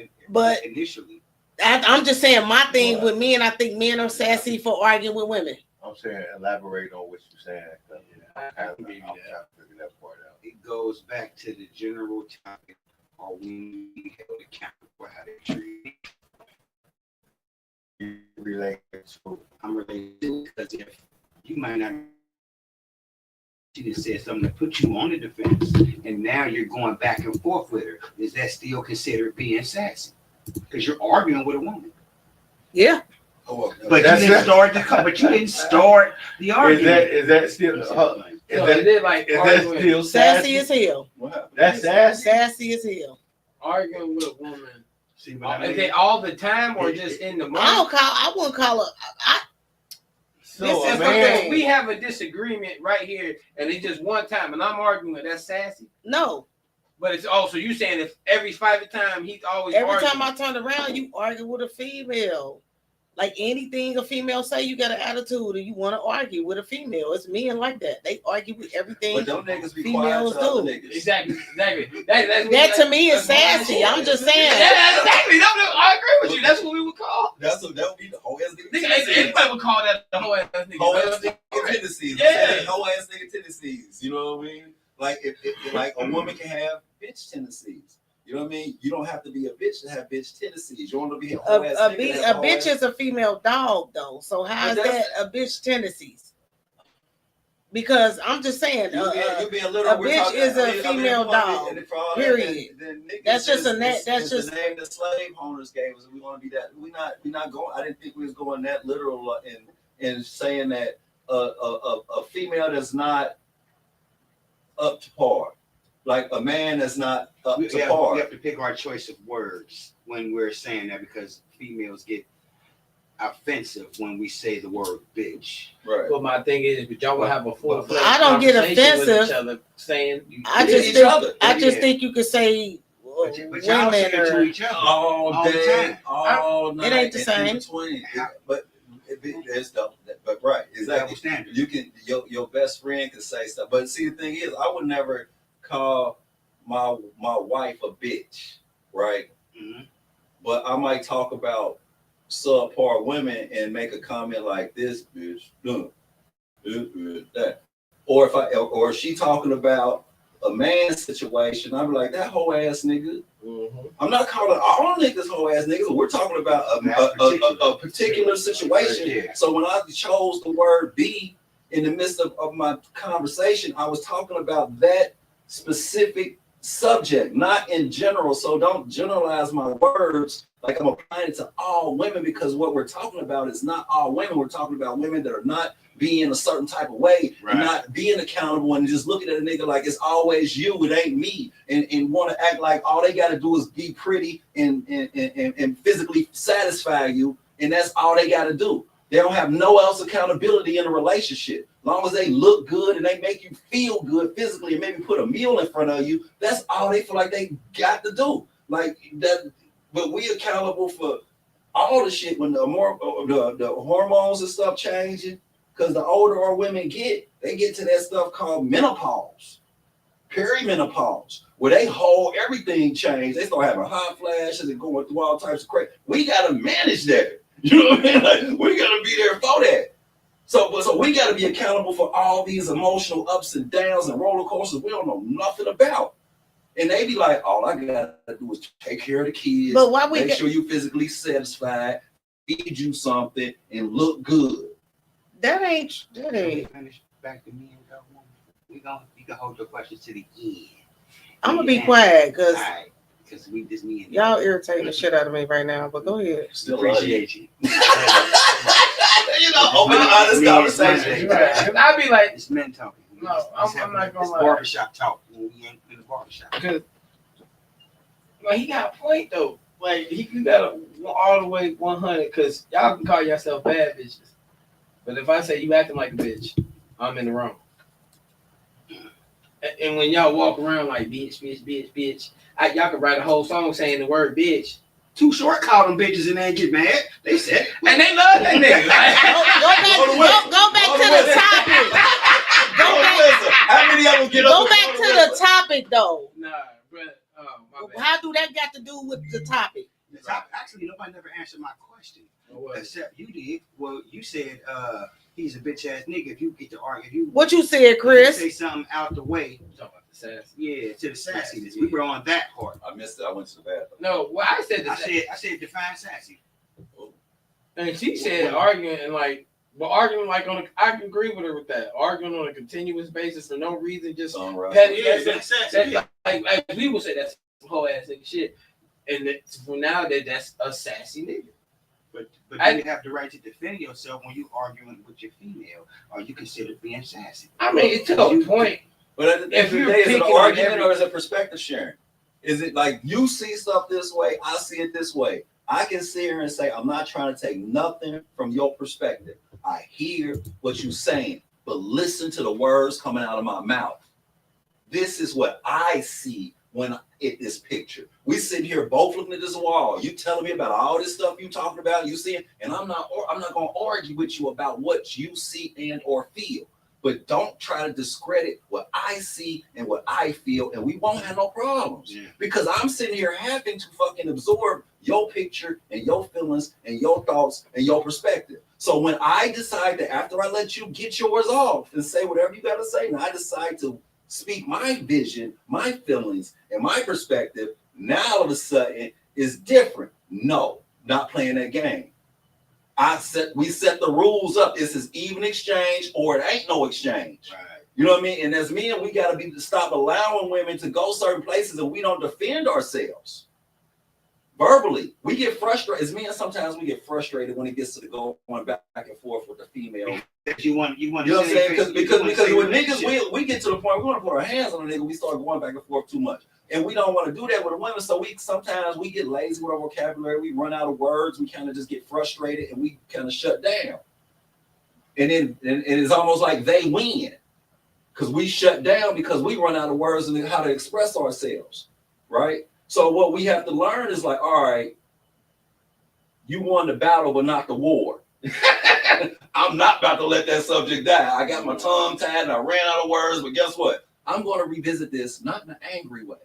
initially. I'm just saying my thing with men. I think men are sassy for arguing with women. I'm saying elaborate on what you're saying. I'm trying to figure that part out. It goes back to the general topic: are we held accountable for how they treat? You relate to? I'm related to because if you might not, she just said something to put you on the defense, and now you're going back and forth with her. Is that still considered being sassy? Because you're arguing with a woman. Yeah. But you didn't start the argument. Is that still? Is that still sassy as hell? That's sassy. Sassy as hell. Arguing with a woman. See what I mean? Is it all the time or just in the moment? I wouldn't call her. We have a disagreement right here, and it's just one time, and I'm arguing. That's sassy. No. But it's also you saying if every 5 time he's always every arguing. time I turn around, you argue with a female. Like anything a female say, you got an attitude, and you want to argue with a female. It's men like that. They argue with everything. But don't niggas be females quiet do. Exactly. That to me is sassy. I'm just saying. Yeah, exactly. I agree with you. That's what we would call. That would be the whole ass nigga. Anybody would call that the whole ass nigga. Whole ass nigga tendencies. Yeah. Whole ass nigga tendencies. You know what I mean? Like if like a woman can have bitch tendencies. You know what I mean? You don't have to be a bitch to have bitch tendencies. You want to be a bitch is a female dog, though. So how is that a bitch tendencies? Because I'm just saying, a bitch is a female dog. Period. That's just a net. That's just the name the slave owners gave us. We want to be that. We're not going. I didn't think we was going that literal in saying that a female that's not up to par. Like a man that's not up to par. We have to pick our choice of words when we're saying that because females get offensive when we say the word bitch. Right. But my thing is, but y'all will have a full. I don't get offensive. Each other saying I just think you could say but y'all say it to each other all the time. All night. It ain't the same. But it's dumb. But right, exactly. You can your best friend can say stuff. But see, the thing is, I would never call my wife a bitch, right? Mm-hmm. But I might talk about subpar women and make a comment like this bitch, that. Or if she talking about a man's situation, I'm like that whole ass nigga. Mm-hmm. I'm not calling all niggas whole ass niggas. We're talking about a particular situation. So when I chose the word "be" in the midst of my conversation, I was talking about that specific subject, not in general. So don't generalize my words like I'm applying it to all women, because what we're talking about is not all women. We're talking about women that are not being a certain type of way, and not being accountable, and just looking at a nigga like it's always you, it ain't me, and want to act like all they got to do is be pretty and physically satisfy you, and that's all they got to do. They don't have no else accountability in a relationship. As long as they look good and they make you feel good physically and maybe put a meal in front of you, that's all they feel like they got to do. Like that, but we accountable for all the shit when the hormones and stuff changing. Because the older our women get, they get to that stuff called menopause, perimenopause, where they hold everything change. They start having hot flashes and going through all types of crazy. We got to manage that. You know what I mean? Like, we got to be there for that. So we got to be accountable for all these emotional ups and downs and roller coasters we don't know nothing about. And they be like, all I gotta do is take care of the kids, But why we make sure you physically satisfied, feed you something, and look good. That ain't. Finish back to me and go. You can hold your questions to the end. I'm gonna be quiet because we just me and y'all irritating the shit out of me right now. But go ahead. Still appreciate you. Open and honest conversation. I'd be like, it's men talking. No, I'm not gonna lie. Barbershop talk. We ain't in the barbershop. Well, he got a point though. Like you got all the way 100 because y'all can call yourself bad bitches, but if I say you acting like a bitch, I'm in the wrong. And when y'all walk around like bitch, y'all can write a whole song saying the word bitch. Too Short called them bitches and they ain't get mad. They said, and they love that nigga. Go back to the topic. How many of them get Go back to the topic though. Nah, but how do that got to do with the topic? The topic. Actually, nobody never answered my question. Except you did. Well, you said he's a bitch ass nigga. If you get to argue, what you said, Chris? Say something out the way. Yeah, to the sassiness. We were on that part. I missed it. I went to the bathroom. No, well, I said define sassy. And she said arguing and like, but arguing like I can agree with her with that. Arguing on a continuous basis for no reason, just petty. Like we would say that's some whole ass nigga shit. And for now that's a sassy nigga. But you have the right to defend yourself when you arguing with your female. Or you consider being sassy. I mean, it's to a point. But at the end of the day, is it an argument or is it perspective sharing? Is it like you see stuff this way, I see it this way? I can sit here and say, I'm not trying to take nothing from your perspective. I hear what you're saying, but listen to the words coming out of my mouth. This is what I see when at this picture. We sit here both looking at this wall. You telling me about all this stuff you talking about, you seeing, and I'm not going to argue with you about what you see and or feel. But don't try to discredit what I see and what I feel, and we won't have no problems. Yeah. Because I'm sitting here having to fucking absorb your picture and your feelings and your thoughts and your perspective. So when I decide that after I let you get yours off and say whatever you got to say, and I decide to speak my vision, my feelings, and my perspective, now all of a sudden it's different. No, not playing that game. We set the rules up. This is even exchange or it ain't no exchange. Right. You know what I mean? And as men, we got to stop allowing women to go certain places and we don't defend ourselves. Verbally, we get frustrated. As men, sometimes we get frustrated when it gets to the going back and forth with the female. You want know what I'm saying? Because with niggas, we get to the point we want to put our hands on a nigga. We start going back and forth too much. And we don't want to do that with the women. So sometimes we get lazy with our vocabulary. We run out of words. We kind of just get frustrated and we kind of shut down. And then it's almost like they win because we shut down because we run out of words and how to express ourselves, right? So what we have to learn is like, all right, you won the battle, but not the war. I'm not about to let that subject die. I got my tongue tied and I ran out of words, but guess what? I'm going to revisit this, not in an angry way.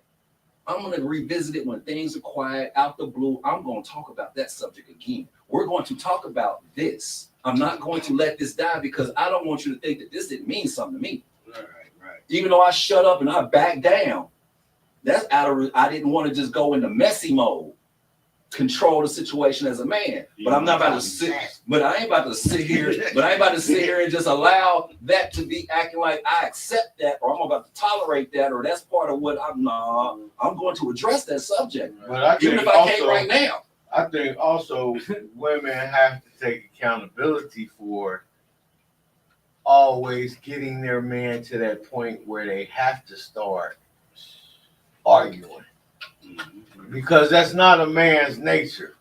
I'm going to revisit it when things are quiet, out the blue. I'm going to talk about that subject again. We're going to talk about this. I'm not going to let this die because I don't want you to think that this didn't mean something to me. Right. Even though I shut up and I backed down, that's I didn't want to just go into messy mode, control the situation as a man. But I'm not about to sit. But I ain't about to sit here. And just allow that to be acting like I accept that, or I'm about to tolerate that, or that's part of what I'm going to address that subject. But even if I can't right now. I think also women have to take accountability for always getting their man to that point where they have to start arguing. Because that's not a man's nature.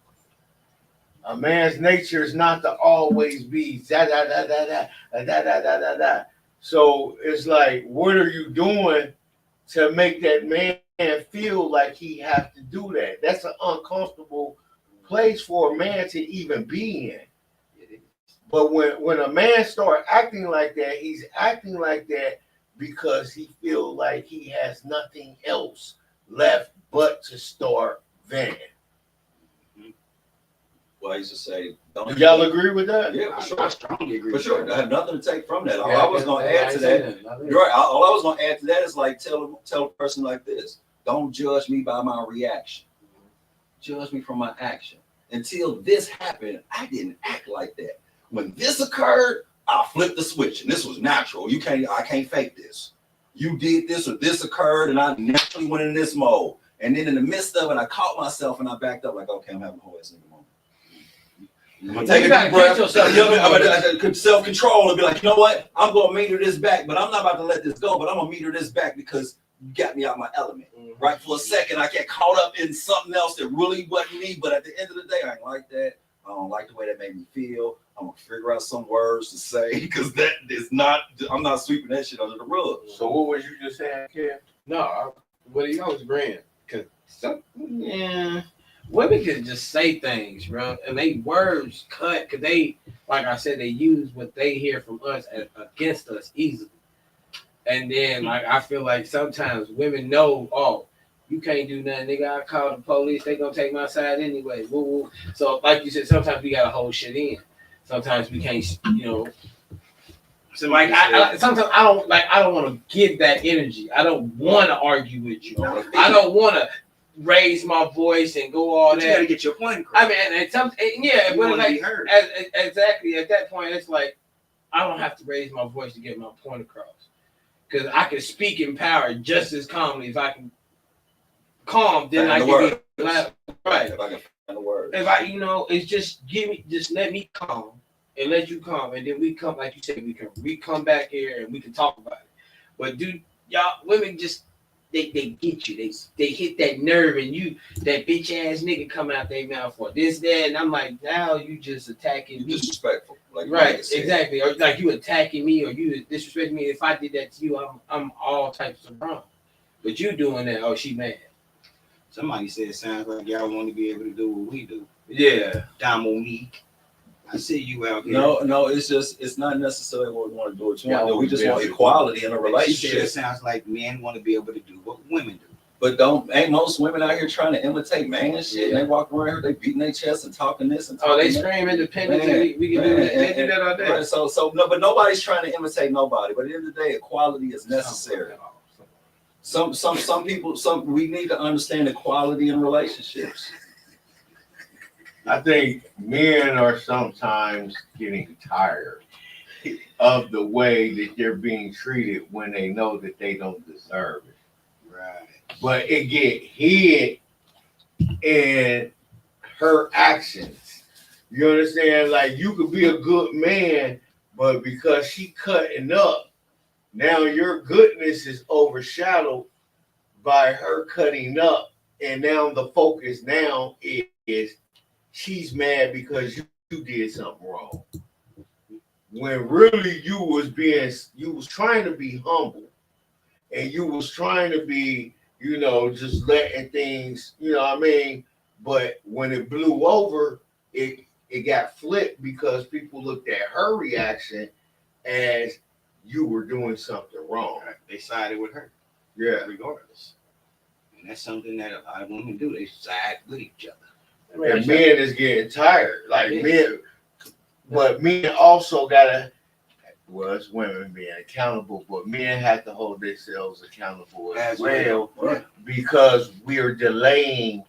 A man's nature is not to always be da da da da da da da da da da. So it's like, what are you doing to make that man feel like he has to do that? That's an uncomfortable place for a man to even be in. But when a man starts acting like that, he's acting like that because he feels like he has nothing else left but to start venting. Well, I used to say, do y'all agree with that? Yeah, for sure. I strongly agree. For sure. I have nothing to take from that. All Yeah, I was going to add to that. You're right. All I was going to add to that is like tell a person like this. Don't judge me by my reaction. Judge me from my action. Until this happened, I didn't act like that. When this occurred, I flipped the switch, and this was natural. I can't fake this. You did this or this occurred, and I naturally went in this mode. And then in the midst of it, I caught myself and I backed up like, okay, I'm having a whole ass nigga moment. I'm gonna take a deep breath, self-control, and be like, you know what? I'm gonna meter this back, but I'm not about to let this go. But I'm gonna meter this back because you got me out my element. Right? For a second, I get caught up in something else that really wasn't me. But at the end of the day, I ain't like that. I don't like the way that made me feel. I'm gonna figure out some words to say because that is not. I'm not sweeping that shit under the rug. So what was you just saying, Kev? No, what he was agreeing. Cause women can just say things, bro, and they words cut. Cause they, like I said, they use what they hear from us against us easily. And then, like, I feel like sometimes women know, oh, you can't do nothing, nigga. I call the police. They gonna take my side anyway. Woo woo. So, like you said, sometimes we gotta hold shit in. Sometimes we can't, you know. So, like, sometimes I don't want to give that energy. I don't want to argue with you. I don't want to raise my voice and go all that. You gotta get your point across. I mean, but like, exactly at that point, it's like I don't have to raise my voice to get my point across. Because I can speak in power just as calmly. If I can calm, then I can be loud. Right. If I can find the word. If I, it's just let me calm and let you calm, and then we come, like you said, we come back here and we can talk about it. But y'all women just they get you. They hit that nerve, and that bitch ass nigga come out their mouth for this, that, and I'm like, now you just attacking me. Disrespectful. Like right, exactly. Or like you attacking me, or you disrespecting me. If I did that to you, I'm all types of wrong. But you doing that, oh, she mad. Somebody said it sounds like y'all want to be able to do what we do. Yeah. Dominique. I see you out here. No, it's not necessarily what we want to do. We just want equality in a relationship. It sounds like men want to be able to do what women do. But ain't most women out here trying to imitate man shit? Yeah. They walk around here, they beating their chest and talking this and talking they scream independence. We can do that. They do that all day. Right, so no, but nobody's trying to imitate nobody. But at the end of the day, equality is necessary. Some people, we need to understand equality in relationships. I think men are sometimes getting tired of the way that they're being treated when they know that they don't deserve it. Right. But it get hid in her actions. You understand? Like, you could be a good man, but because she cutting up, now your goodness is overshadowed by her cutting up. And now the focus now is she's mad because you did something wrong. When really you was trying to be humble, and you was trying to be, just letting things, but when it blew over, it got flipped because people looked at her reaction as you were doing something wrong. Right. They sided with her. Yeah. Regardless. And that's something that a lot of women do. They side with each other. And men is getting tired. Like men, but men also gotta, it's women being accountable, but men have to hold themselves accountable as well. Right. Because we are delaying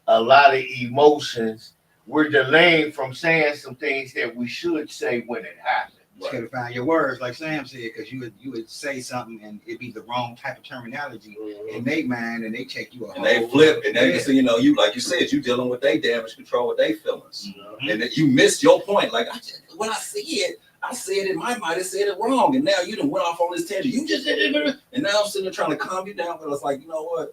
a lot of emotions. We're delaying from saying some things that we should say when it happens. You gotta find your words, like Sam said, because you would say something and it'd be the wrong type of terminology in their mind, and they check you out. And they flip, and they say, you like you said, you dealing with their damage control with their feelings, and that you missed your point. Like when I said it, my mind has said it wrong, and now you done went off on this tangent. You just did it, and now I'm sitting there trying to calm you down. But it's like, you know what?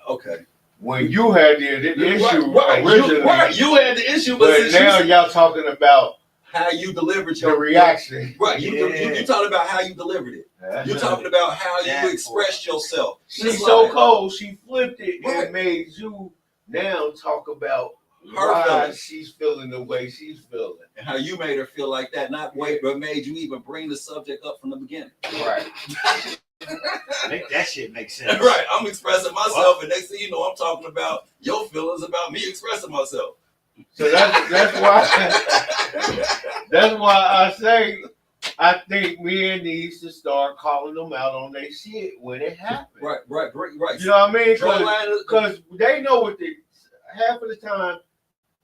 Okay. When you had the issue originally, you had the issue, but now y'all talking about how you delivered your reaction. Right. You talking about how you delivered it. You're talking about how you expressed yourself. She's so cold, she flipped it and made you now talk about why she's feeling the way she's feeling. And how you made her feel like that, but made you even bring the subject up from the beginning. Right. Make that shit make sense. Right. I'm expressing myself, and next thing you know, I'm talking about your feelings about me expressing myself. So that's why I say I think men needs to start calling them out on their shit when it happens. Right. You know what I mean? Draw a line. Because they know what half of the time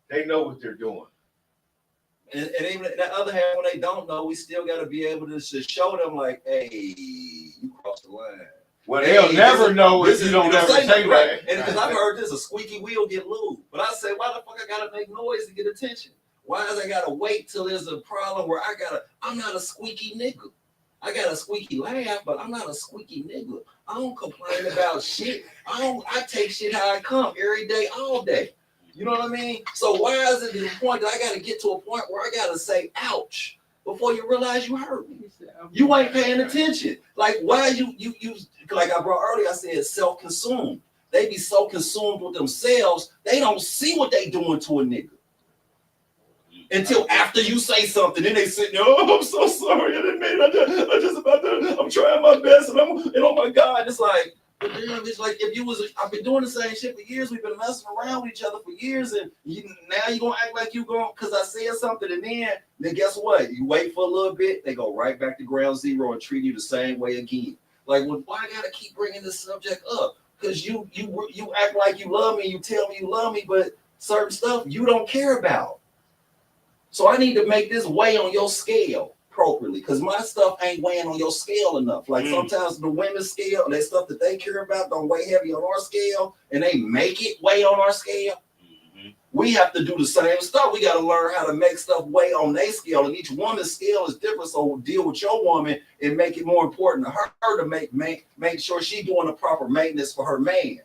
they know what they're doing. And even the other half, when they don't know, we still got to be able to show them like, hey, you crossed the line. Well, they'll never know if you don't ever say that. And because I've heard this, a squeaky wheel get lube. But I say, why the fuck I gotta make noise to get attention? Why does I gotta wait till there's a problem where I'm not a squeaky nigga. I got a squeaky laugh, but I'm not a squeaky nigga. I don't complain about shit. I take shit how it come every day, all day. You know what I mean? So why is it to the point that I gotta get to a point where I gotta say ouch before you realize you hurt me? You ain't paying attention. Like why you like I brought earlier, I said self-consumed. They be so consumed with themselves, they don't see what they doing to a nigga. Until after you say something, then they sit there, oh, I'm so sorry, I didn't mean it. I just about to, I'm trying my best, and oh my God, it's like, but damn, it's like if you was, I've been doing the same shit for years. We've been messing around with each other for years, and now you gonna act like you going because I said something, and then guess what? You wait for a little bit, they go right back to ground zero and treat you the same way again. Like, well, why I gotta keep bringing this subject up? Because you act like you love me, you tell me you love me, but certain stuff you don't care about. So I need to make this weigh on your scale appropriately, because my stuff ain't weighing on your scale enough. Like sometimes the women's scale, that stuff that they care about don't weigh heavy on our scale, and they make it weigh on our scale. We have to do the same stuff. We got to learn how to make stuff weigh on their scale, and each woman's scale is different. So deal with your woman and make it more important to her to make sure she's doing the proper maintenance for her man.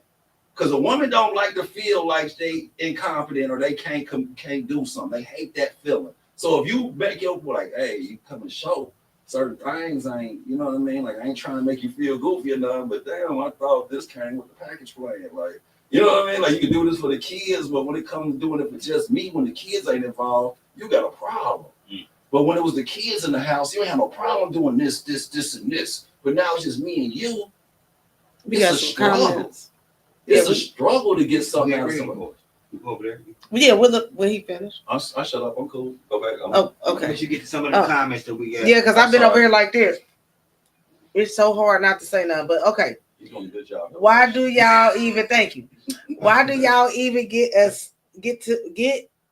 Because a woman don't like to feel like they incompetent or they can't do something. They hate that feeling. So if you make your like, hey, you come and show certain things, ain't, you know what I mean? Like I ain't trying to make you feel goofy or nothing, but damn, I thought this came with the package plan. Like, you know what I mean? Like you can do this for the kids, but when it comes to doing it for just me, when the kids ain't involved, you got a problem. But when it was the kids in the house, you ain't have no problem doing this, and this. But now it's just me and you. It's a struggle. It's a struggle to get something out of someone. You go over there. Yeah, when he finished. I shut up. I'm cool. Go back. Okay. Let you get to some of the comments that we got. Yeah, because I've been over here like this. It's so hard not to say nothing, but okay. You're doing a good job. Why do y'all even? Thank you. Why do y'all even get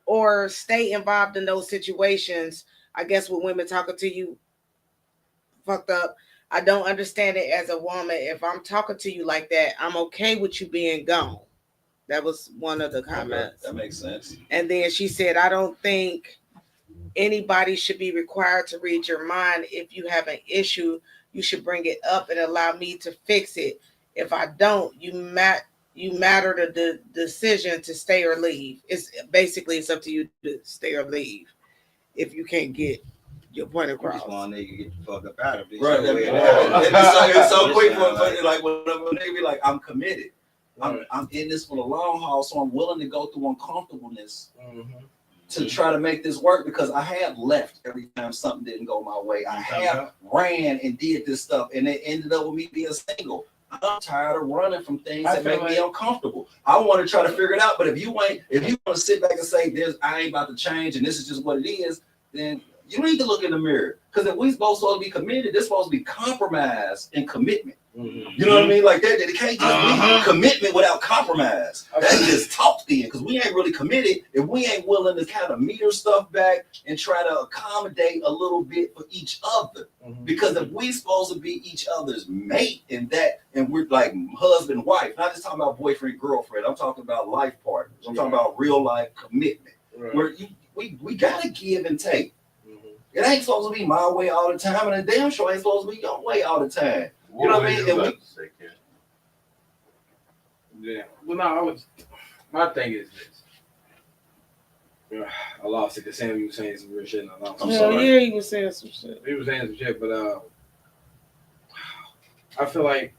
or stay involved in those situations? I guess with women talking to you fucked up. I don't understand it as a woman. If I'm talking to you like that, I'm okay with you being gone. That was one of the comments. That makes sense. And then she said, I don't think anybody should be required to read your mind. If you have an issue, you should bring it up and allow me to fix it. If I don't, you matter the decision to stay or leave. It's up to you to stay or leave if you can't get your point across. Just want a nigga to get the fuck up out of this. Right. It's so quick for like when they be like, I'm committed. I'm in this for the long haul, so I'm willing to go through uncomfortableness to try to make this work, because I have left every time something didn't go my way. I have ran and did this stuff, and it ended up with me being single. I'm tired of running from things that make me uncomfortable. I want to try to figure it out, but if you want to sit back and say, I ain't about to change and this is just what it is, then you need to look in the mirror. Because if we supposed to be committed, there's supposed to be compromise and commitment. You know what I mean? Like that. It can't just be commitment without compromise. That's just talk then, because we ain't really committed if we ain't willing to kind of meter stuff back and try to accommodate a little bit for each other. Because if we supposed to be each other's mate and we're like husband, wife, not just talking about boyfriend, girlfriend. I'm talking about life partners. I'm talking about real life commitment. Where we gotta give and take. It ain't supposed to be my way all the time, and the damn sure ain't supposed to be your way all the time. You know what I mean? Yeah. Well, no, my thing is this. I lost it because Sammy was saying some real shit, and I lost it. Yeah, he was saying some shit. He was saying some shit, but I feel like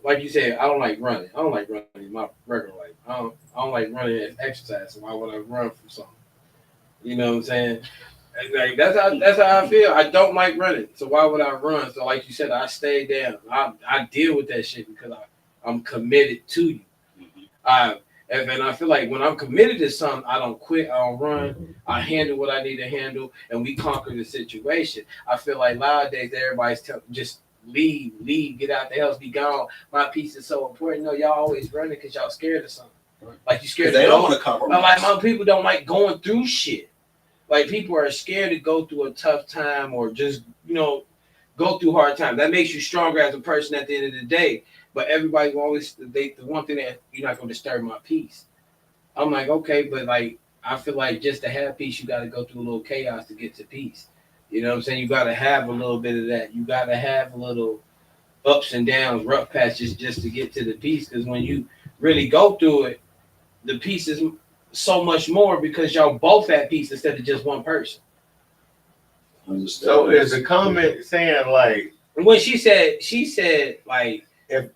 like you said, I don't like running. I don't like running in my regular life. I don't like running as exercise. So why would I run from something? You know what I'm saying? Like that's how I feel. I don't like running, so why would I run? So like you said, I stay down. I deal with that shit because I'm committed to you. And I feel like when I'm committed to something, I don't quit, I don't run, I handle what I need to handle, and we conquer the situation. I feel like nowadays everybody's just leave, get out the house, be gone. My peace is so important. No, y'all always running because y'all scared of something. Like you scared. They don't want to compromise. Like my people don't like going through shit. Like people are scared to go through a tough time or just go through hard times. That makes you stronger as a person at the end of the day. But everybody will always the one thing that you're not gonna disturb my peace. I'm like, okay, but like I feel like just to have peace, you gotta go through a little chaos to get to peace. You know what I'm saying? You gotta have a little bit of that. You gotta have a little ups and downs, rough patches just to get to the peace. Because when you really go through it, the peace is so much more because y'all both at peace instead of just one person. So is the comment saying like when she said like if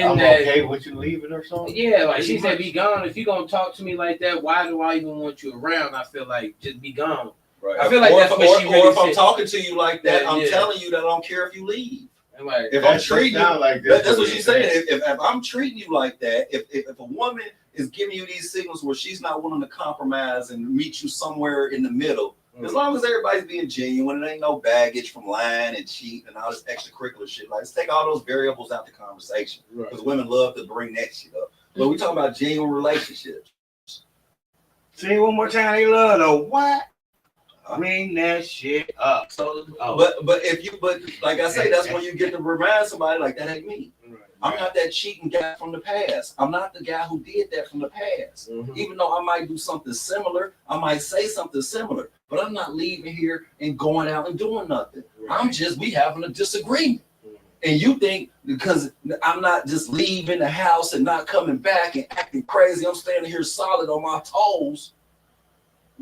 I'm okay with you leaving or something? Yeah, like she said, be gone. If you're gonna talk to me like that, why do I even want you around? I feel like just be gone. Right. I feel like that's what she really or if said. I'm talking to you like that, I'm telling you that I don't care if you leave. Like, if I'm treating you like that's what she's saying. If I'm treating you like that, if a woman is giving you these signals where she's not willing to compromise and meet you somewhere in the middle, as long as everybody's being genuine, it ain't no baggage from lying and cheating and all this extracurricular shit. Like, let's take all those variables out the conversation because women love to bring that shit up. But we talking about genuine relationships. See one more time, they love though. What? Bring that shit up. So, but like I say, that's when you get to remind somebody like that ain't me. I'm not that cheating guy from the past. I'm not the guy who did that from the past. Even though I might do something similar, I might say something similar, but I'm not leaving here and going out and doing nothing. We having a disagreement. And you think because I'm not just leaving the house and not coming back and acting crazy, I'm standing here solid on my toes,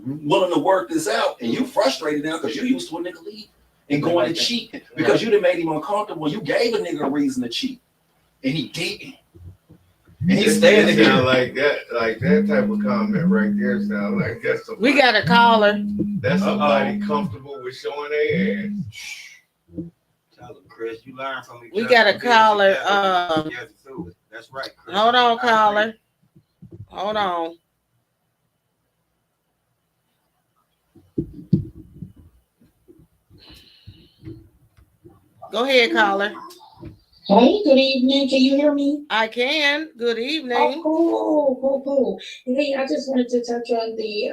willing to work this out, and you frustrated now because you used to a nigga leave and going and cheating because you done made him uncomfortable. You gave a nigga a reason to cheat. And he didn't. And he's standing here like that type of comment right there sound like that's somebody. We got a caller. That's somebody comfortable with showing their ass. Tell them, Chris, you learn from each We other. got a caller. That's right, Chris. Hold on, caller. Hold on. Go ahead, caller. Hey, good evening. Can you hear me? I can. Good evening. Oh, cool. Hey, I just wanted to touch on the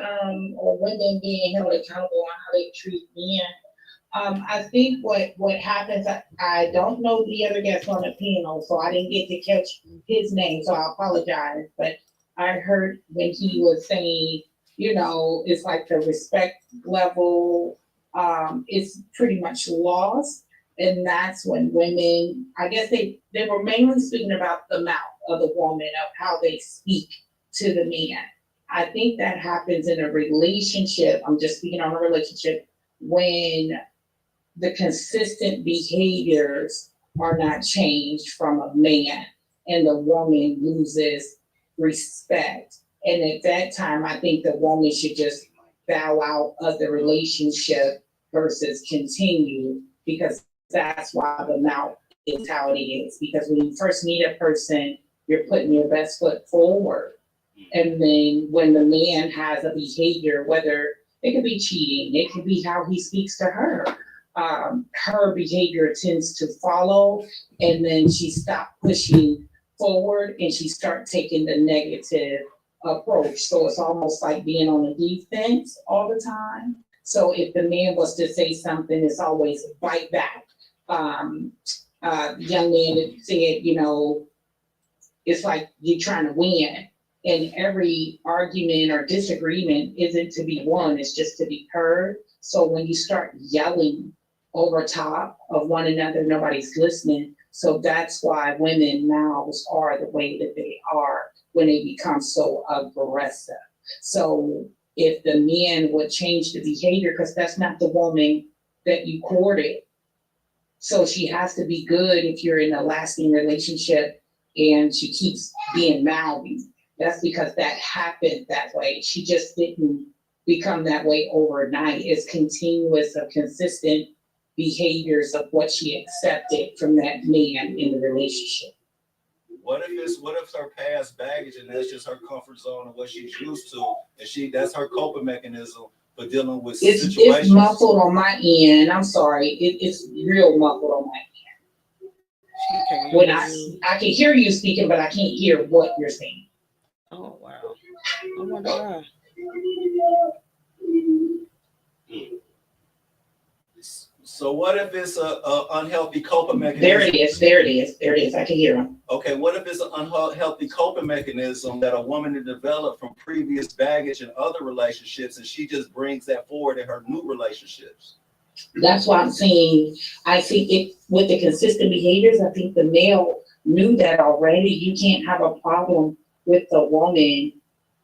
or women being held accountable on how they treat men. I think what happens, I don't know the other guest on the panel, so I didn't get to catch his name, so I apologize. But I heard when he was saying, it's like the respect level is pretty much lost. And that's when women, I guess they were mainly speaking about the mouth of the woman, of how they speak to the man. I think that happens in a relationship. I'm just speaking on a relationship when the consistent behaviors are not changed from a man and the woman loses respect. And at that time, I think the woman should just bow out of the relationship versus continue, because that's why the mouth is how it is. Because when you first meet a person, you're putting your best foot forward. And then when the man has a behavior, whether it could be cheating, it could be how he speaks to her, her behavior tends to follow, and then she stopped pushing forward and she starts taking the negative approach. So it's almost like being on the defense all the time. So if the man was to say something, it's always bite back. Young man said, it's like you're trying to win. And every argument or disagreement isn't to be won, it's just to be heard. So when you start yelling over top of one another, nobody's listening. So that's why women mouths are the way that they are when they become so aggressive. So if the men would change the behavior, because that's not the woman that you courted. So she has to be good if you're in a lasting relationship and she keeps being mouthy. That's because that happened that way. She just didn't become that way overnight. It's continuous of consistent behaviors of what she accepted from that man in the relationship. What if her past baggage and that's just her comfort zone and what she's used to, and that's her coping mechanism for dealing with situations. It's muffled on my end. I'm sorry. It's real muffled on my end. When I can hear you speaking, but I can't hear what you're saying. Oh wow. I wonder why. So what if it's a unhealthy coping mechanism? There it is. I can hear him. Okay, what if it's an unhealthy coping mechanism that a woman has developed from previous baggage and other relationships, and she just brings that forward in her new relationships? That's why I'm saying, I think it with the consistent behaviors, I think the male knew that already. You can't have a problem with the woman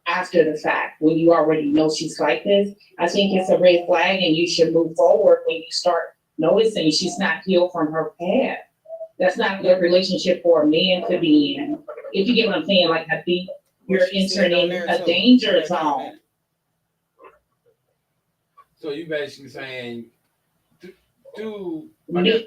after the fact when you already know she's like this. I think it's a red flag, and you should move forward when you start noticing she's not healed from her past. That's not a good relationship for a man to be in. If you get what I'm saying, like I think you're entering a danger zone. So you basically saying,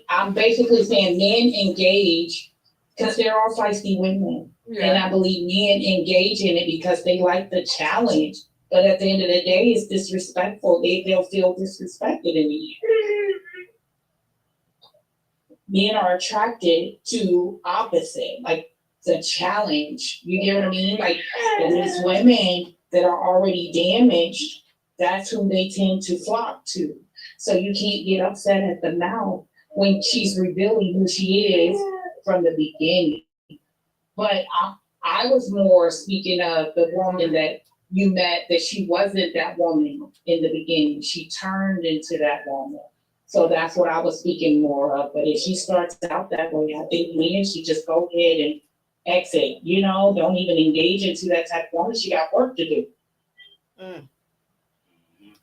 I'm basically saying men engage because there are feisty women. Yeah. And I believe men engage in it because they like the challenge. But at the end of the day, it's disrespectful. They'll feel disrespected in the end. Men are attracted to opposite, like the challenge. You get what I mean? Like there's women that are already damaged. That's who they tend to flock to. So you can't get upset at the mouth when she's revealing who she is from the beginning. But I was more speaking of the woman that you met, that she wasn't that woman in the beginning. She turned into that woman. So that's what I was speaking more of. But if she starts out that way, I think men should just go ahead and exit. Don't even engage into that type of woman. She got work to do.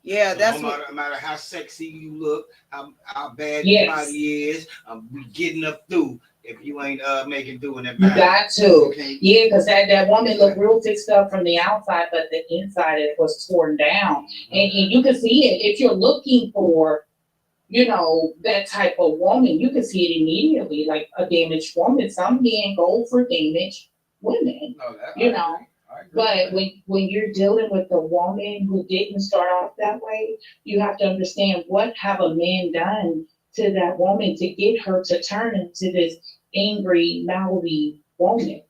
Yeah, so that's no matter how sexy you look, how bad your body is, we getting up through. If you ain't making through in that you got to. Okay. Yeah, because that woman looked real fixed up from the outside, but the inside it was torn down. And you can see it. If you're looking for, that type of woman, you can see it immediately, like a damaged woman. Some men go for damaged women, But when you're dealing with a woman who didn't start off that way, you have to understand what have a man done to that woman to get her to turn into this angry, mouthy woman.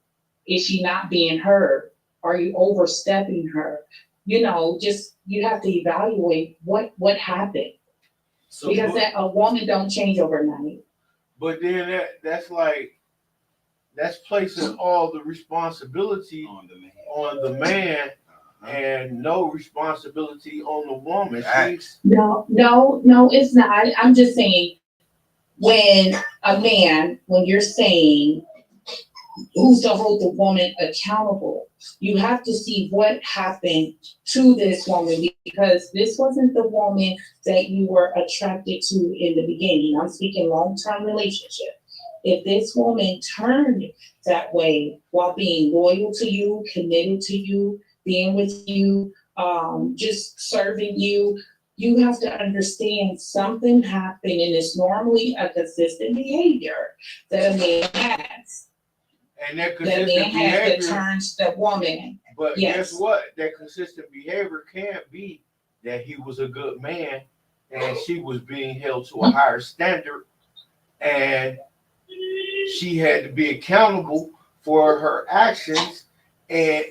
Is she not being heard? Are you overstepping her? You have to evaluate what happened. So because a woman don't change overnight. But then that's placing all the responsibility on the man and no responsibility on the woman. No, it's not. I'm just saying when you're saying who's to hold the woman accountable, you have to see what happened to this woman, because this wasn't the woman that you were attracted to in the beginning. I'm speaking long-term relationship. If this woman turned that way while being loyal to you, committed to you, being with you, just serving you, you have to understand something happened, and it's normally a consistent behavior that a man has. And that consistent behavior that turns the woman. But guess what? That consistent behavior can't be that he was a good man and she was being held to a higher standard, and she had to be accountable for her actions, and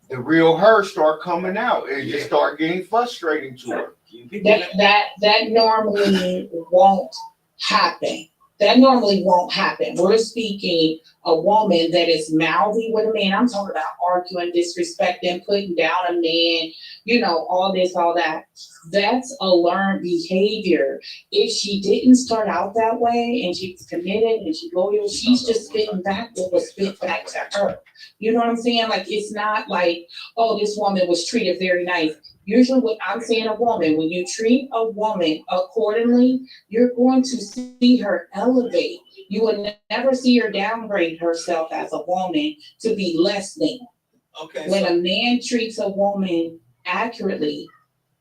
the real her start coming out and just start getting frustrating to her. That normally won't happen. We're speaking a woman that is mouthy with a man. I'm talking about arguing, disrespecting, putting down a man, all this, all that. That's a learned behavior. If she didn't start out that way and she's committed and she's loyal, she's just spitting back what was spit back to her. You know what I'm saying? Like, it's not like, oh, this woman was treated very nice. Usually what I'm saying, a woman, when you treat a woman accordingly, you're going to see her elevate. You will never see her downgrade herself as a woman to be less than. Okay. When a man treats a woman accurately,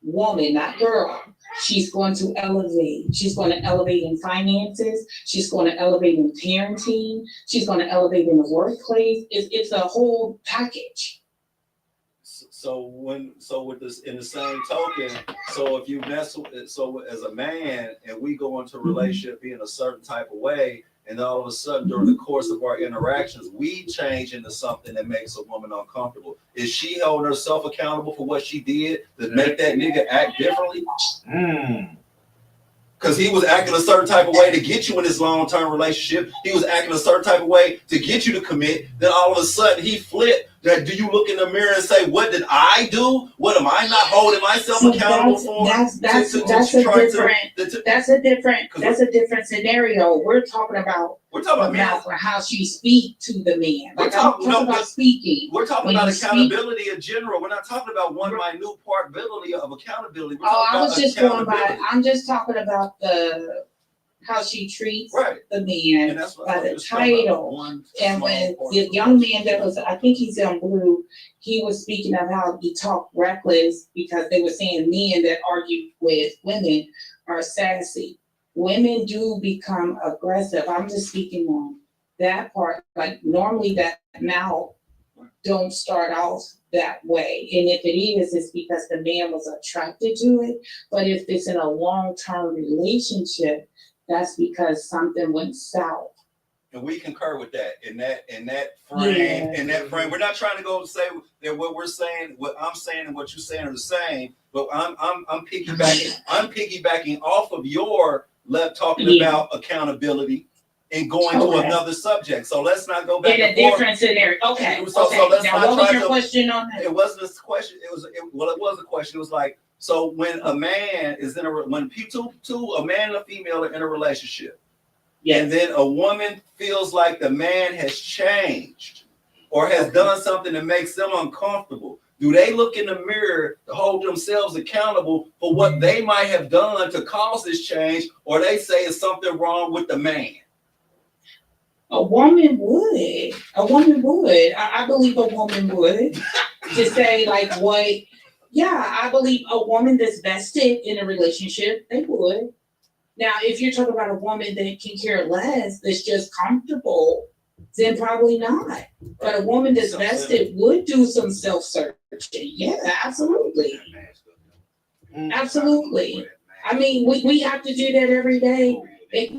woman, not girl. She's going to elevate. She's going to elevate in finances. She's going to elevate in parenting. She's going to elevate in the workplace. It's a whole package. So with this in the same token, so if you mess with, so as a man and we go into a relationship being a certain type of way, and all of a sudden during the course of our interactions, we change into something that makes a woman uncomfortable. Is she holding herself accountable for what she did to make that nigga act differently? Because he was acting a certain type of way to get you in this long-term relationship. He was acting a certain type of way to get you to commit. Then all of a sudden he flipped. That do you look in the mirror and say, what did I do? What am I not holding myself accountable for? That's a different scenario. We're talking about how she speak to the man. We're talking about speaking. We're talking about accountability in general. We're not talking about one minute part of accountability. I'm just talking about how she treats the man by the title. And when the young man that was, I think he's in blue, he was speaking of how he talked reckless because they were saying men that argue with women are sassy. Women do become aggressive. I'm just speaking on that part. Like normally that mouth don't start off that way. And if it is, it's because the man was attracted to it. But if it's in a long-term relationship, that's because something went south. And we concur with that. In that frame, we're not trying to go and say that what we're saying, what I'm saying, and what you're saying are the same. But I'm piggybacking. I'm piggybacking off of your talking about accountability and going to another subject. So let's not go back in a different scenario. Okay. So let's now, not what was your question on that? It wasn't a question. It was a question. It was like, so when a man is in a man and a female are in a relationship, and then a woman feels like the man has changed or has done something that makes them uncomfortable, do they look in the mirror to hold themselves accountable for what they might have done to cause this change, or they say it's something wrong with the man? A woman would. I believe a woman would. To say like what. Yeah, I believe a woman that's vested in a relationship, they would. Now, if you're talking about a woman that can care less, that's just comfortable, then probably not. But a woman that's vested would do some self-searching. Yeah, absolutely. Absolutely. I mean, we have to do that every day.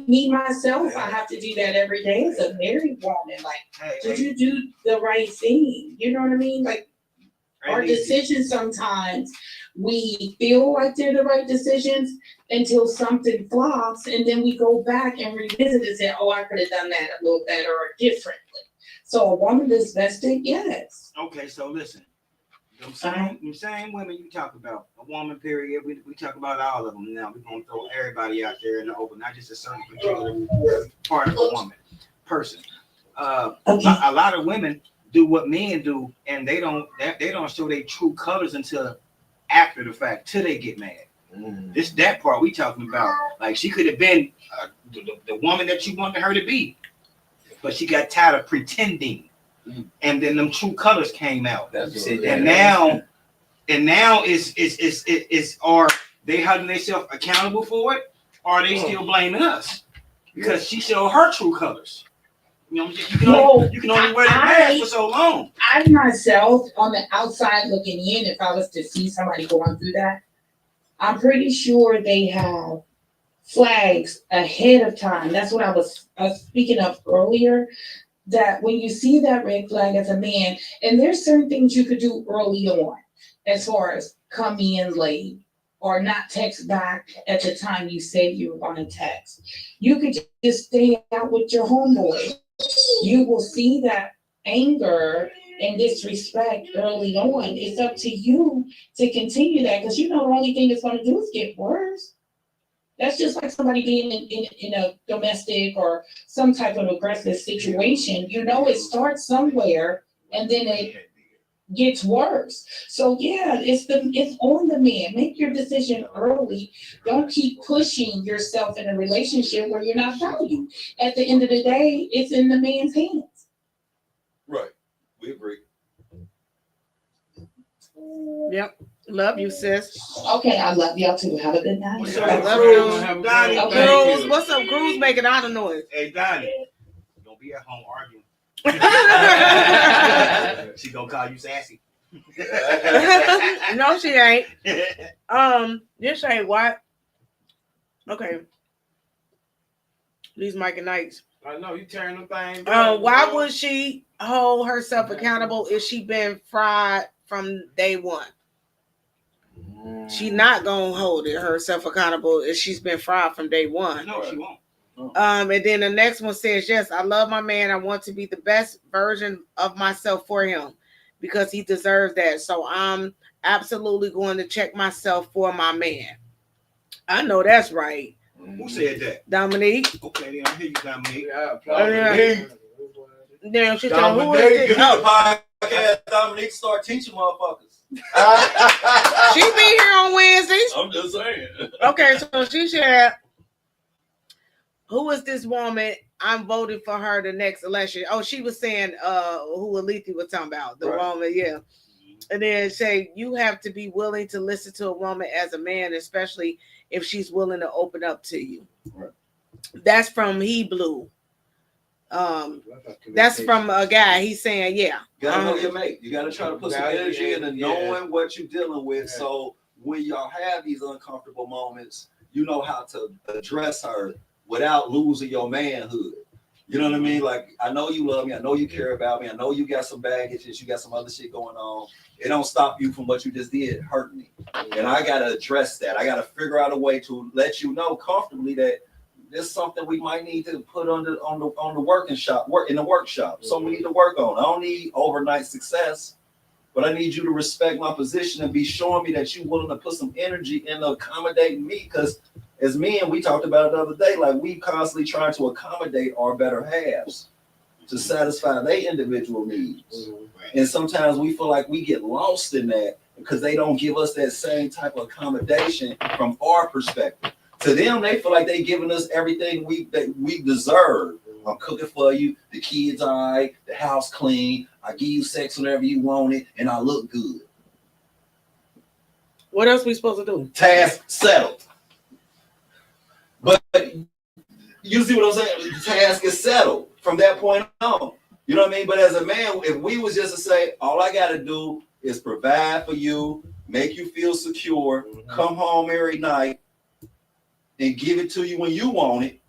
Me, myself, I have to do that every day as a married woman. Like, did you do the right thing? You know what I mean? Like, our decisions sometimes we feel like they're the right decisions until something flops, and then we go back and revisit and say, "Oh, I could have done that a little better or differently." So a woman that's vested, yes. Okay, so listen, the same women you talk about, a woman period. We talk about all of them now. We're gonna throw everybody out there in the open, not just a certain particular part of a woman person. A lot of women do what men do, and they don't show their true colors until after the fact, till they get mad. That part we talking about. Like, she could have been the woman that you wanted her to be, but she got tired of pretending, and then them true colors came out. And now is are they holding themselves accountable for it, or are they still blaming us because she showed her true colors? You know, you can only wear the mask for so long. I myself, on the outside looking in, if I was to see somebody going through that, I'm pretty sure they have flags ahead of time. That's what I was speaking of earlier, that when you see that red flag as a man, and there's certain things you could do early on, as far as come in late or not text back at the time you said you were going to text. You could just stay out with your homeboy. You will see that anger and disrespect early on. It's up to you to continue that, because you know the only thing it's going to do is get worse. That's just like somebody being in a domestic or some type of aggressive situation. You know it starts somewhere and then it gets worse. So yeah, it's on the man. Make your decision early. Don't keep pushing yourself in a relationship where you're not valued. At the end of the day, it's in the man's hands. Right. We agree. Yep. Love you, sis. Okay, I love y'all too. Have a good night. What's I up, love Cruz? you. Donnie, Cruz, what's up, Cruz? Making out of noise. Hey, Donnie, don't be at home arguing. She gonna call you sassy. No, she ain't. This ain't what? Okay. These Mike and Knights. I know you turn them things. Why would she hold herself accountable if she been fried from day one? She not gonna hold herself accountable if she's been fried from day one. No, she won't. And then the next one says, yes, I love my man. I want to be the best version of myself for him because he deserves that. So I'm absolutely going to check myself for my man. I know that's right. Who said that? Dominique. Okay, then I hear you, Dominique. Damn, she told who is this? Podcast, Dominique start teaching motherfuckers. She be here on Wednesdays. I'm just saying. Okay, so she said, who is this woman? I'm voting for her the next election. Oh, she was saying who Alethi was talking about. The woman, yeah. And then say you have to be willing to listen to a woman as a man, especially if she's willing to open up to you. Right. That's from He Blue. That's from a guy. He's saying, yeah. You gotta know your mate. You gotta try to put some energy into knowing what you're dealing with. Yeah. So when y'all have these uncomfortable moments, you know how to address her without losing your manhood. You know what I mean? Like, I know you love me. I know you care about me. I know you got some baggage and you got some other shit going on. It don't stop you from what you just did hurt me. And I got to address that. I got to figure out a way to let you know comfortably that there's something we might need to put on the workshop. So we need to work on. I don't need overnight success, but I need you to respect my position and be showing me that you're willing to put some energy into accommodating me. Because as men, we talked about it the other day, like we constantly trying to accommodate our better halves to satisfy their individual needs. And sometimes we feel like we get lost in that because they don't give us that same type of accommodation from our perspective. To them, they feel like they giving us everything we deserve. I'm cooking for you, the kids all right, the house clean, I give you sex whenever you want it, and I look good. What else we supposed to do? Task settled. But you see what I'm saying? The task is settled from that point on. You know what I mean? But as a man, if we was just to say, all I got to do is provide for you, make you feel secure, come home every night, and give it to you when you want it.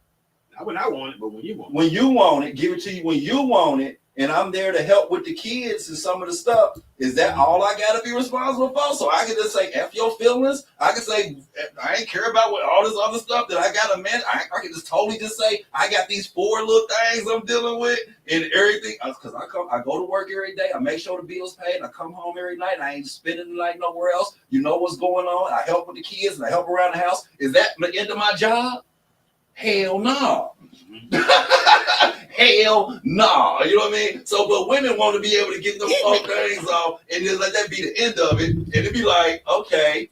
Not when I want it, but when you want it. When you want it, give it to you when you want it. And I'm there to help with the kids and some of the stuff. Is that all I got to be responsible for? So I can just say, F your feelings. I can say, I ain't care about what all this other stuff that I got to manage. I can just totally just say, I got these 4 little things I'm dealing with and everything. Because I go to work every day. I make sure the bill's paid. I come home every night. I ain't spending the night nowhere else. You know what's going on. I help with the kids and I help around the house. Is that the end of my job? Hell no. Hell no. You know what I mean? So, but women want to be able to get them 4 things off and just let that be the end of it. And it'd be like, okay,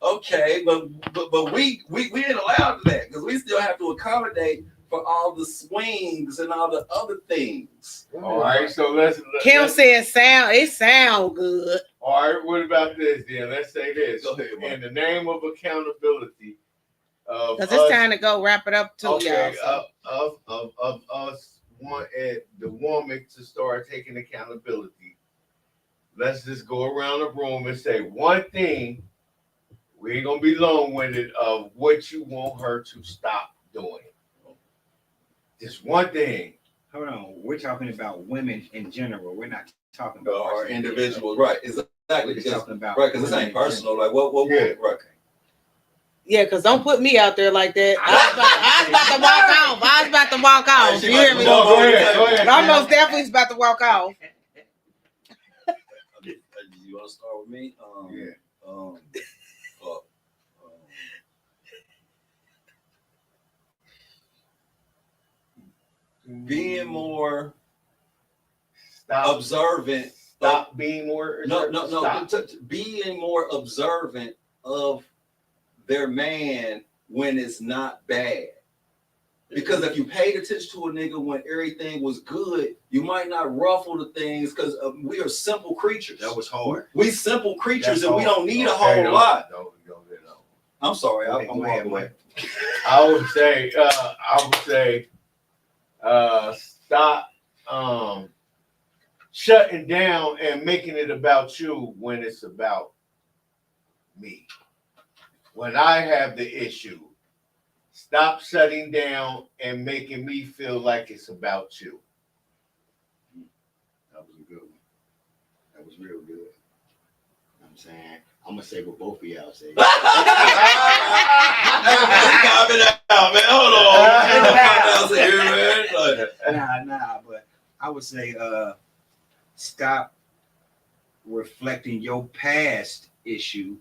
but we ain't allowed to that because we still have to accommodate for all the swings and all the other things. All right, so let's Kim said it sound good. All right, what about this then? Let's say this. Go ahead, in the name of accountability. Because it's time to go wrap it up too, okay, y'all. So. Of us wanting the woman to start taking accountability. Let's just go around the room and say one thing. We ain't gonna be long-winded of what you want her to stop doing. Just one thing. Hold on, we're talking about women in general. We're not talking about our individuals, right? Exactly. We're talking about right, because this ain't personal. Like what? Yeah. Right. Yeah, because don't put me out there like that. I was about to walk off. I was about to walk off. You hear me? Go ahead. I most definitely is about to walk off. You want to start with me? Being more observant. Stop being more. No. Being more observant of their man when it's not bad. Because if you paid attention to a nigga when everything was good, you might not ruffle the things because we are simple creatures. That was hard. We simple creatures That's and we hard. don't need a Okay, whole lot. Don't. I'm sorry. I'm Go ahead, walking away. I would say, stop shutting down and making it about you when it's about me. When I have the issue, stop shutting down and making me feel like it's about you. That was a good one. That was real good. You know what I'm saying? I'm gonna say what both of y'all say. Out, man. Hold on. Nah, but I would say stop reflecting your past issue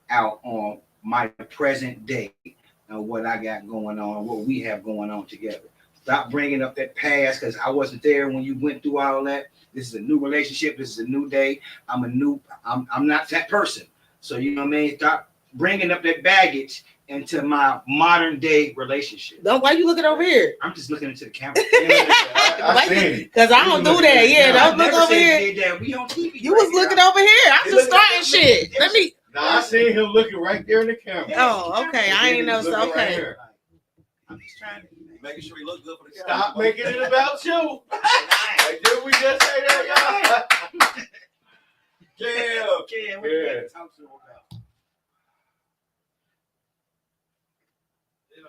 out on my present day and what I got going on, what we have going on together. Stop bringing up that past because I wasn't there when you went through all that. This is a new relationship. This is a new day. I'm not that person. So you know what I mean? Stop bringing up that baggage into my modern day relationship. Why you looking over here? I'm just looking into the camera. Because I don't do that. Yeah, don't look over here. We on TV. You was looking over here. I'm just starting shit. Let me. No, I seen him looking right there in the camera. Oh, okay. I ain't know. So okay. I'm just trying to making sure he looks good for the camera. Stop making it about you. Did we just say that, y'all? Yeah. What you talk to him about?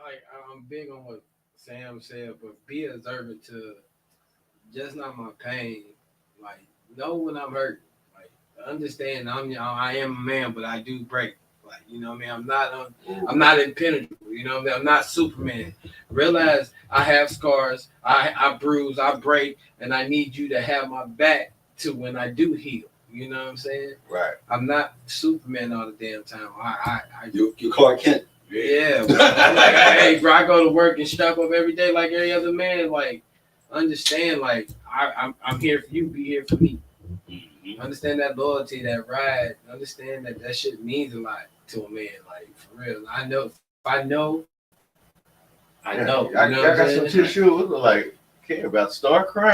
Like I'm big on what Sam said, but be observant to just not my pain. Like know when I'm hurt. Like understand I am a man, but I do break. Like you know what I mean. I'm not impenetrable. You know what I mean. I'm not Superman. Realize I have scars. I bruise. I break, and I need you to have my back to when I do heal. You know what I'm saying? Right. I'm not Superman all the damn time. You Clark Kent. Yeah. Like, hey, bro, I go to work and strap up every day like every other man. Like, understand, like, I'm here for you, be here for me. Mm-hmm. Understand that loyalty, that ride. Understand that shit means a lot to a man. Like, for real. I know. If I know. I know. I got some tissue. It look like care about start crying.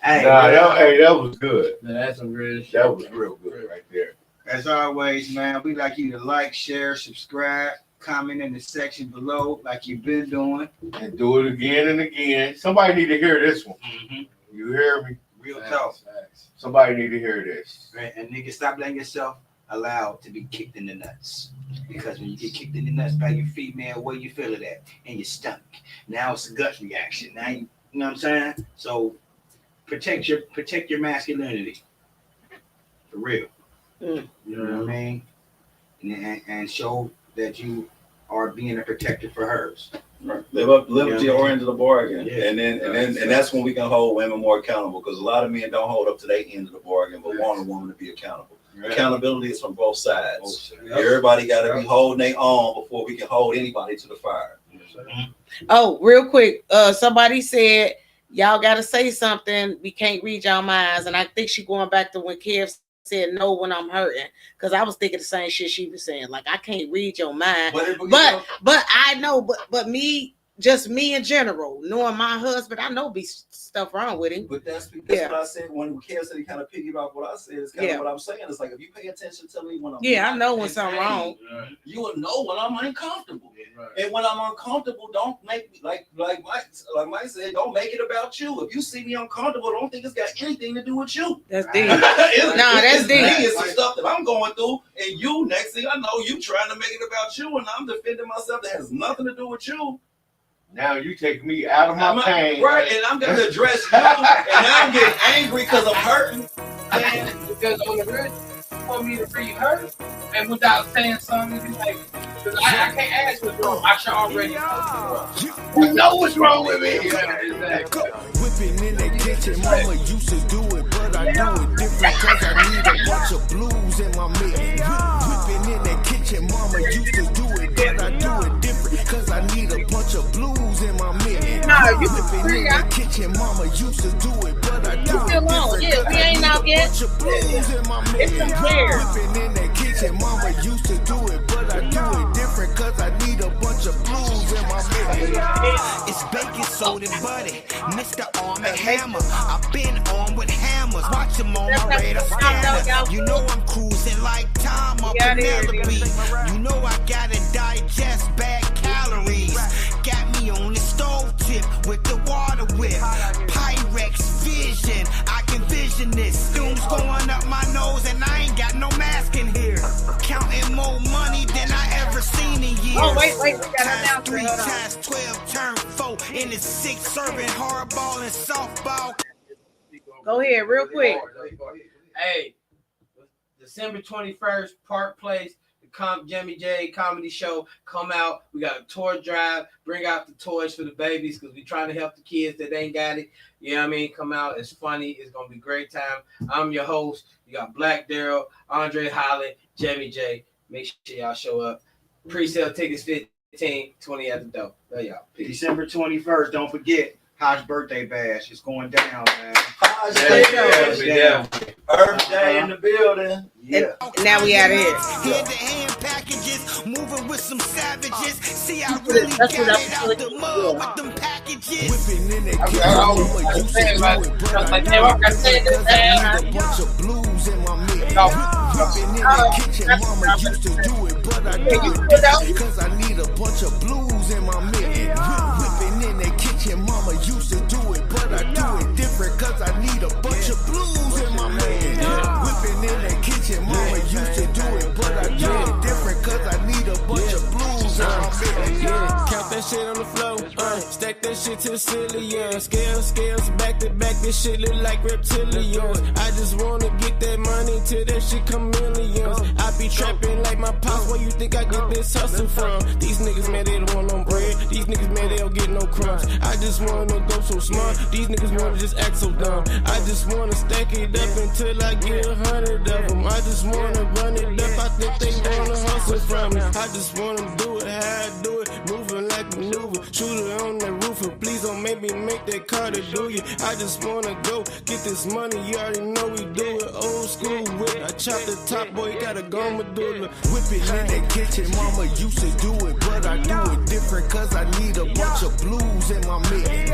That was good. No, that's some real shit. That was real good right there. As always, man, we'd like you to like, share, subscribe, comment in the section below like you've been doing. And do it again and again. Somebody need to hear this one. Mm-hmm. You hear me? Real talk. Somebody need to hear this. Right? And nigga, stop letting yourself allow to be kicked in the nuts. Because when you get kicked in the nuts by your female, where you feel it at? In your stomach. Now it's a gut reaction. Now you know what I'm saying? So protect your masculinity. For real. You know what I mean? And show that you are being a protector for hers. Right. Live up to your end of the bargain. Yeah. And that's when we can hold women more accountable, because a lot of men don't hold up to their end of the bargain, but want a woman to be accountable. Right. Accountability is from both sides. Everybody got to be holding their own before we can hold anybody to the fire. Oh, real quick. Somebody said y'all got to say something. We can't read y'all minds, and I think she going back to when Kev said no when I'm hurting, because I was thinking the same shit she was saying. Like, I can't read your mind, but I know, but me in general, knowing my husband, I know be stuff wrong with him. But that's what I said when Kev said he kind of piggybacked off what I said. It's kind of what I'm saying. It's like, if you pay attention to me when I'm I know when something wrong. You will know when I'm uncomfortable. Right. And when I'm uncomfortable, don't make me like Mike said, don't make it about you. If you see me uncomfortable, don't think it's got anything to do with you. That's deep. That's deep. It's some stuff that I'm going through, and you, next thing I know, you trying to make it about you, and I'm defending myself that has nothing to do with you. Now you take me out of my pain. Right, and I'm gonna address you, and now I'm getting angry because I'm hurting. Because on the real, you want me to read her, and without saying something, you like, because I can't ask what's wrong. I should already know. You know what's wrong with me. Exactly. Whipping in the kitchen, mama used to do it, but I do it different because I need a bunch of blues in my mix. Whipping in the kitchen, mama used to do it, but I do it different because I need a bunch of blues in my mix. Whipping in the kitchen, mama used to do it, but I do it different. We ain't out yet. Blues in my mix. It's some clear. Whipping in the kitchen. kitchen, mama used to do it, but I do it different cause I need a bunch of blues in my mitten. It's bacon, soda, and butter. Mr. Arm and Hammer. I've been on with hammers. Watch them on my radar scanner. You know I'm cruising like Tom or Penelope. You know I gotta digest bad calories. Got me on the stove tip with the water whip. Pyrex vision. I can vision this. Fumes going up my nose and I ain't got no mask in here. Counting more money than I ever seen in years. Oh, wait, we got times 3 times 12 turn 4 in the 6 serving hardball and softball. Go ahead, real quick. Hey, December 21st, Park Place, the Jimmy J comedy show. Come out. We got a toy drive. Bring out the toys for the babies because we're trying to help the kids that ain't got it. You know what I mean? Come out. It's funny. It's going to be a great time. I'm your host. You got Black Daryl, Andre Holland, Jimmy J. Make sure y'all show up. Pre-sale tickets 15, 20 at the door. There y'all. Peace. December 21st. Don't forget, Hodge birthday bash is going down, man. Hodge Earth Day in the building. Yeah. And now we out of here. Hand-to-hand packages, moving with some savages. See, I really got it out the mud with them packages. Whipping in that kitchen, mama used to do it, but I do it different cause I need a bunch of blues in my mitten. Whipping in that kitchen, mama used to do it, but I do it different cause I need a bunch of blues in my mitten. Whipping in that kitchen, mama used to do it, but I do it different cause I need a bunch of blues in my mitten. Whipping in that kitchen, mama used to do it, but I do it different cause I need a bunch of blues in my mitten. Count that shit on the floor, stack that shit to the ceiling, scales, back to back, this shit look like reptilians. I just wanna get that money till that shit come millions. I be trapping like my pops, where you think I get this hustle from? These niggas, man, they don't want no bread, these niggas, man, they don't get no crumbs. I just wanna go so smart, these niggas wanna just act so dumb. I just wanna stack it up until I get 100 of them. I just wanna run it up, I think they wanna hustle from me. I just wanna do it how I do it, moving like maneuver, shooter on the roof, and please don't make me make that car to do you. I just wanna go get this money, you already know we do it old school whip. I chop the top, boy, you gotta go medulla. Whipping in that kitchen, mama used to do it, but I do it different cause I need a bunch of blues in my mitten.